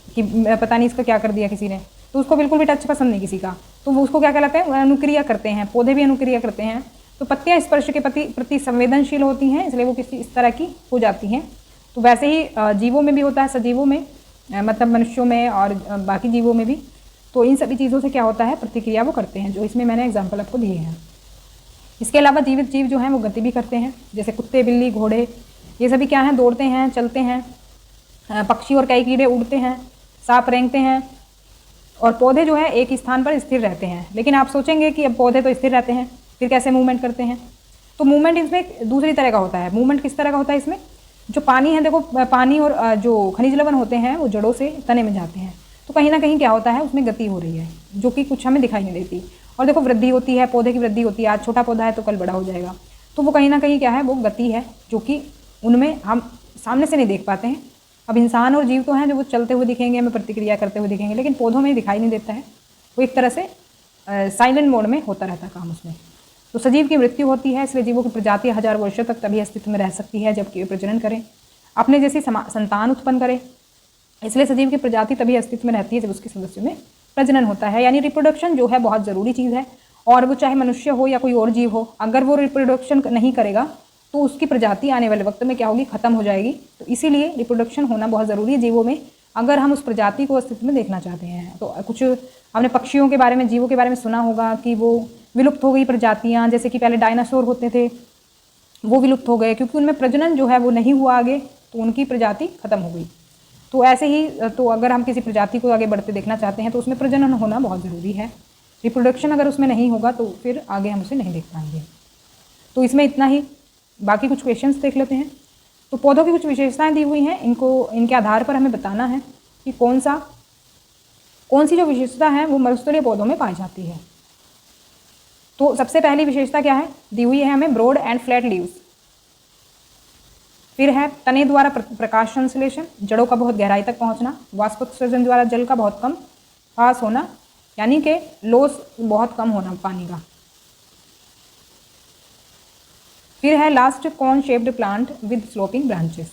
कि पता नहीं इसका क्या कर दिया किसी ने, तो उसको बिल्कुल भी टच पसंद नहीं किसी का। तो वो उसको क्या कहलाते हैं, अनुक्रिया करते हैं, पौधे भी अनुक्रिया करते हैं। तो पत्तियां स्पर्श के प्रति संवेदनशील होती हैं, इसलिए वो किसी इस तरह की हो जाती हैं। तो वैसे ही जीवों में भी होता है, सजीवों में, मतलब मनुष्यों में और बाकी जीवों में भी। तो इन सभी चीज़ों से क्या होता है, प्रतिक्रिया वो करते हैं, जो इसमें मैंने एग्जाम्पल आपको दिए हैं। इसके अलावा जीवित जीव जो हैं वो गति भी करते हैं, जैसे कुत्ते, बिल्ली, घोड़े, ये सभी क्या हैं, दौड़ते हैं, चलते हैं। पक्षी और कई कीड़े उड़ते हैं, सांप रेंगते हैं। और पौधे जो है एक स्थान पर स्थिर रहते हैं। लेकिन आप सोचेंगे कि अब पौधे तो स्थिर रहते हैं, फिर कैसे मूवमेंट करते हैं? तो मूवमेंट इसमें दूसरी तरह का होता है। मूवमेंट किस तरह का होता है इसमें? जो पानी है, देखो पानी और जो खनिज लवण होते हैं वो जड़ों से तने में जाते हैं, तो कहीं ना कहीं क्या होता है, उसमें गति हो रही है, जो कि कुछ हमें दिखाई नहीं देती। और देखो वृद्धि होती है, पौधे की वृद्धि होती है, आज छोटा पौधा है तो कल बड़ा हो जाएगा। तो वो कहीं ना कहीं क्या है, वो गति है, जो कि उनमें हम सामने से नहीं देख पाते हैं। अब इंसान और जीव तो हैं जो वो चलते हुए दिखेंगे, हमें प्रतिक्रिया करते हुए दिखेंगे, लेकिन पौधों में दिखाई नहीं देता है। वो एक तरह से साइलेंट मोड में होता रहता है काम उसमें। तो सजीव की मृत्यु होती है, इसलिए जीवों की प्रजाति हज़ार वर्षों तक तभी अस्तित्व में रह सकती है जबकि वे प्रजनन करें, अपने जैसी संतान उत्पन्न करें। इसलिए सजीव की प्रजाति तभी अस्तित्व में रहती है जब उसके सदस्यों में प्रजनन होता है। यानी रिप्रोडक्शन जो है बहुत ज़रूरी चीज़ है, और वो चाहे मनुष्य हो या कोई और जीव हो, अगर वो रिप्रोडक्शन नहीं करेगा तो उसकी प्रजाति आने वाले वक्त में क्या होगी, खत्म हो जाएगी। तो इसीलिए रिप्रोडक्शन होना बहुत ज़रूरी है जीवों में, अगर हम उस प्रजाति को अस्तित्व में देखना चाहते हैं। तो कुछ हमने पक्षियों के बारे में, जीवों के बारे में सुना होगा कि वो विलुप्त हो गई प्रजातियाँ, जैसे कि पहले डायनासोर होते थे, वो विलुप्त हो गए क्योंकि उनमें प्रजनन जो है वो नहीं हुआ आगे, तो उनकी प्रजाति खत्म हो गई। तो ऐसे ही, तो अगर हम किसी प्रजाति को आगे बढ़ते देखना चाहते हैं तो उसमें प्रजनन होना बहुत ज़रूरी है। रिप्रोडक्शन अगर उसमें नहीं होगा तो फिर आगे हम उसे नहीं देख पाएंगे। तो इसमें इतना ही, बाकी कुछ क्वेश्चंस देख लेते हैं। तो पौधों की कुछ विशेषताएं दी हुई हैं, इनके आधार पर हमें बताना है कि कौन सी जो विशेषता है वो मरुस्थलीय पौधों में पाई जाती है। तो सबसे पहली विशेषता क्या है, दी हुई है हमें, ब्रॉड एंड फ्लैट लीव्स। फिर है तने द्वारा प्रकाश संश्लेषण, जड़ों का बहुत गहराई तक पहुंचना, वाष्पोत्सर्जन द्वारा जल का बहुत कम पास होना, यानी कि लॉस बहुत कम होना पानी का। फिर है last, corn shaped plant with sloping branches.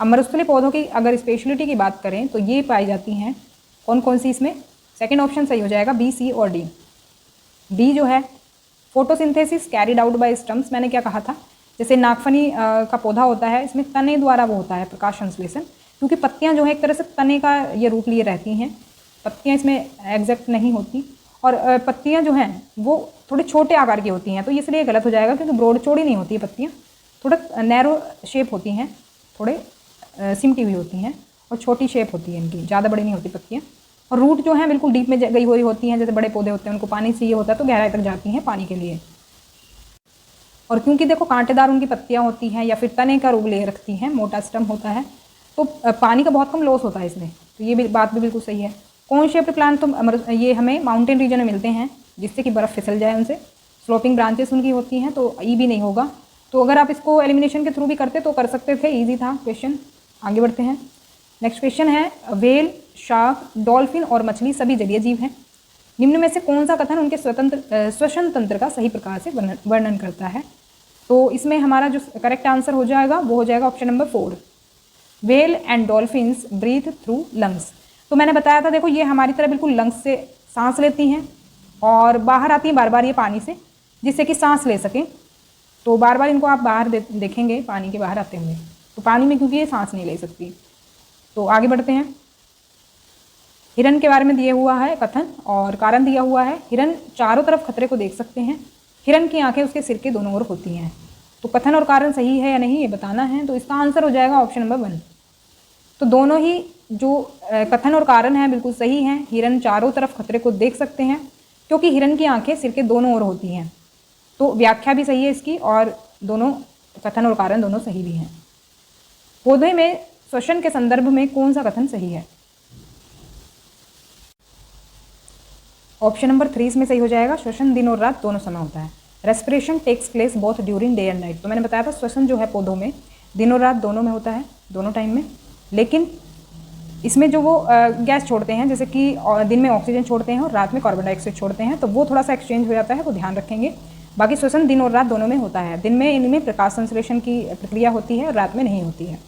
अब मरुस्थलीय पौधों की अगर स्पेशलिटी की बात करें तो ये पाई जाती हैं, कौन कौन सी इसमें? सेकंड ऑप्शन सही हो जाएगा, बी, सी और डी। डी जो है, photosynthesis carried out by stumps. मैंने क्या कहा था, जैसे नागफनी का पौधा होता है, इसमें तने द्वारा वो होता है प्रकाश संश्लेषण, क्योंकि पत्तियां जो है एक तरह से तने का ये रूप लिए रहती हैं। पत्तियां इसमें एग्जैक्ट नहीं होती, और पत्तियां जो हैं वो थोड़े छोटे आकार की होती हैं, तो इसलिए गलत हो जाएगा, क्योंकि ब्रॉड चौड़ी नहीं होती है पत्तियां, थोड़ा नैरो शेप होती हैं, थोड़े सिमटी हुई होती हैं, और छोटी शेप होती है इनकी, ज़्यादा बड़ी नहीं होती पत्तियां। और रूट जो है बिल्कुल डीप में गई हुई होती हैं, जैसे बड़े पौधे होते हैं उनको पानी चाहिए होता है तो गहराई तक जाती हैं पानी के लिए। और क्योंकि देखो कांटेदार उनकी पत्तियां होती हैं या फिर तने का रूप ले रखती हैं, मोटा स्टम होता है, तो पानी का बहुत कम लॉस होता है इसमें। तो ये भी बात भी बिल्कुल सही है। कॉर्न शेप्ड प्लांट तो ये हमें माउंटेन रीजन में मिलते हैं, जिससे कि बर्फ़ फिसल जाए उनसे। स्लोपिंग ब्रांचेस उनकी होती हैं, तो ई भी नहीं होगा। तो अगर आप इसको एलिमिनेशन के थ्रू भी करते तो कर सकते थे, ईजी था क्वेश्चन। आगे बढ़ते हैं। नेक्स्ट क्वेश्चन है, व्हेल, शार्क, डॉल्फिन और मछली सभी जलीय जीव हैं। निम्न में से कौन सा कथन उनके श्वसन तंत्र का सही प्रकार से वर्णन करता है? तो इसमें हमारा जो करेक्ट आंसर हो जाएगा वो हो जाएगा option number 4, whale and dolphins breathe through lungs. तो मैंने बताया था, देखो ये हमारी तरह बिल्कुल लंग्स से सांस लेती हैं और बाहर आती हैं बार बार ये पानी से, जिससे कि सांस ले सकें। तो बार बार इनको आप बाहर देखेंगे पानी के बाहर आते हुए, तो पानी में क्योंकि ये सांस नहीं ले सकती। तो आगे बढ़ते हैं। हिरन के बारे में दिया हुआ है कथन और कारण दिया हुआ है। हिरन चारों तरफ खतरे को देख सकते हैं। हिरन की आंखें उसके सिर के दोनों ओर होती हैं। तो कथन और कारण सही है या नहीं ये बताना है, तो इसका आंसर हो जाएगा ऑप्शन नंबर 1। तो दोनों ही जो कथन और कारण हैं बिल्कुल सही हैं। हिरन चारों तरफ खतरे को देख सकते हैं क्योंकि हिरन की आंखें सिर के दोनों ओर होती हैं। तो व्याख्या भी सही है इसकी, और दोनों कथन और कारण दोनों सही भी हैं। पौधे में श्वसन के संदर्भ में कौन सा कथन सही है? ऑप्शन नंबर 3 इसमें सही हो जाएगा। श्वसन दिन और रात दोनों समय होता है। Respiration takes place both during day and night. तो मैंने बताया था श्वसन जो है पौधों में दिन और रात दोनों में होता है, दोनों टाइम में। लेकिन इसमें जो वो गैस छोड़ते हैं, जैसे कि दिन में ऑक्सीजन छोड़ते हैं और रात में कार्बन डाइऑक्साइड छोड़ते हैं, तो वो थोड़ा सा एक्सचेंज हो जाता है, वो ध्यान रखेंगे। बाकी श्वसन दिन और रात दोनों में होता है। दिन में इनमें प्रकाश संश्लेषण की प्रक्रिया होती है और रात में नहीं होती है।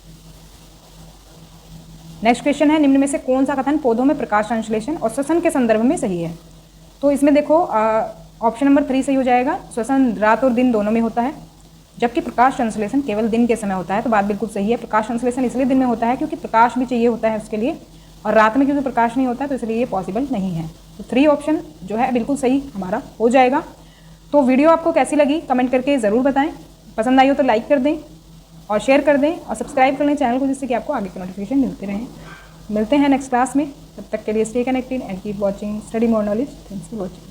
नेक्स्ट क्वेश्चन है, निम्न में से कौन सा कथन पौधों में प्रकाश संश्लेषण और श्वसन के संदर्भ में सही है? तो इसमें देखो ऑप्शन नंबर 3 सही हो जाएगा। श्वसन रात और दिन दोनों में होता है, जबकि प्रकाश संश्लेषण केवल दिन के समय होता है। तो बात बिल्कुल सही है। प्रकाश संश्लेषण इसलिए दिन में होता है क्योंकि प्रकाश भी चाहिए होता है उसके लिए, और रात में क्योंकि प्रकाश नहीं होता है तो इसलिए ये पॉसिबल नहीं है। तो 3 ऑप्शन जो है बिल्कुल सही हमारा हो जाएगा। तो वीडियो आपको कैसी लगी कमेंट करके ज़रूर बताएं। पसंद आई हो तो लाइक कर दें और शेयर कर दें और सब्सक्राइब कर लें चैनल को, जिससे कि आपको आगे के नोटिफिकेशन मिलते रहें। मिलते हैं नेक्स्ट क्लास में, तब तक के लिए stay connected and keep watching study more knowledge. Thanks for watching.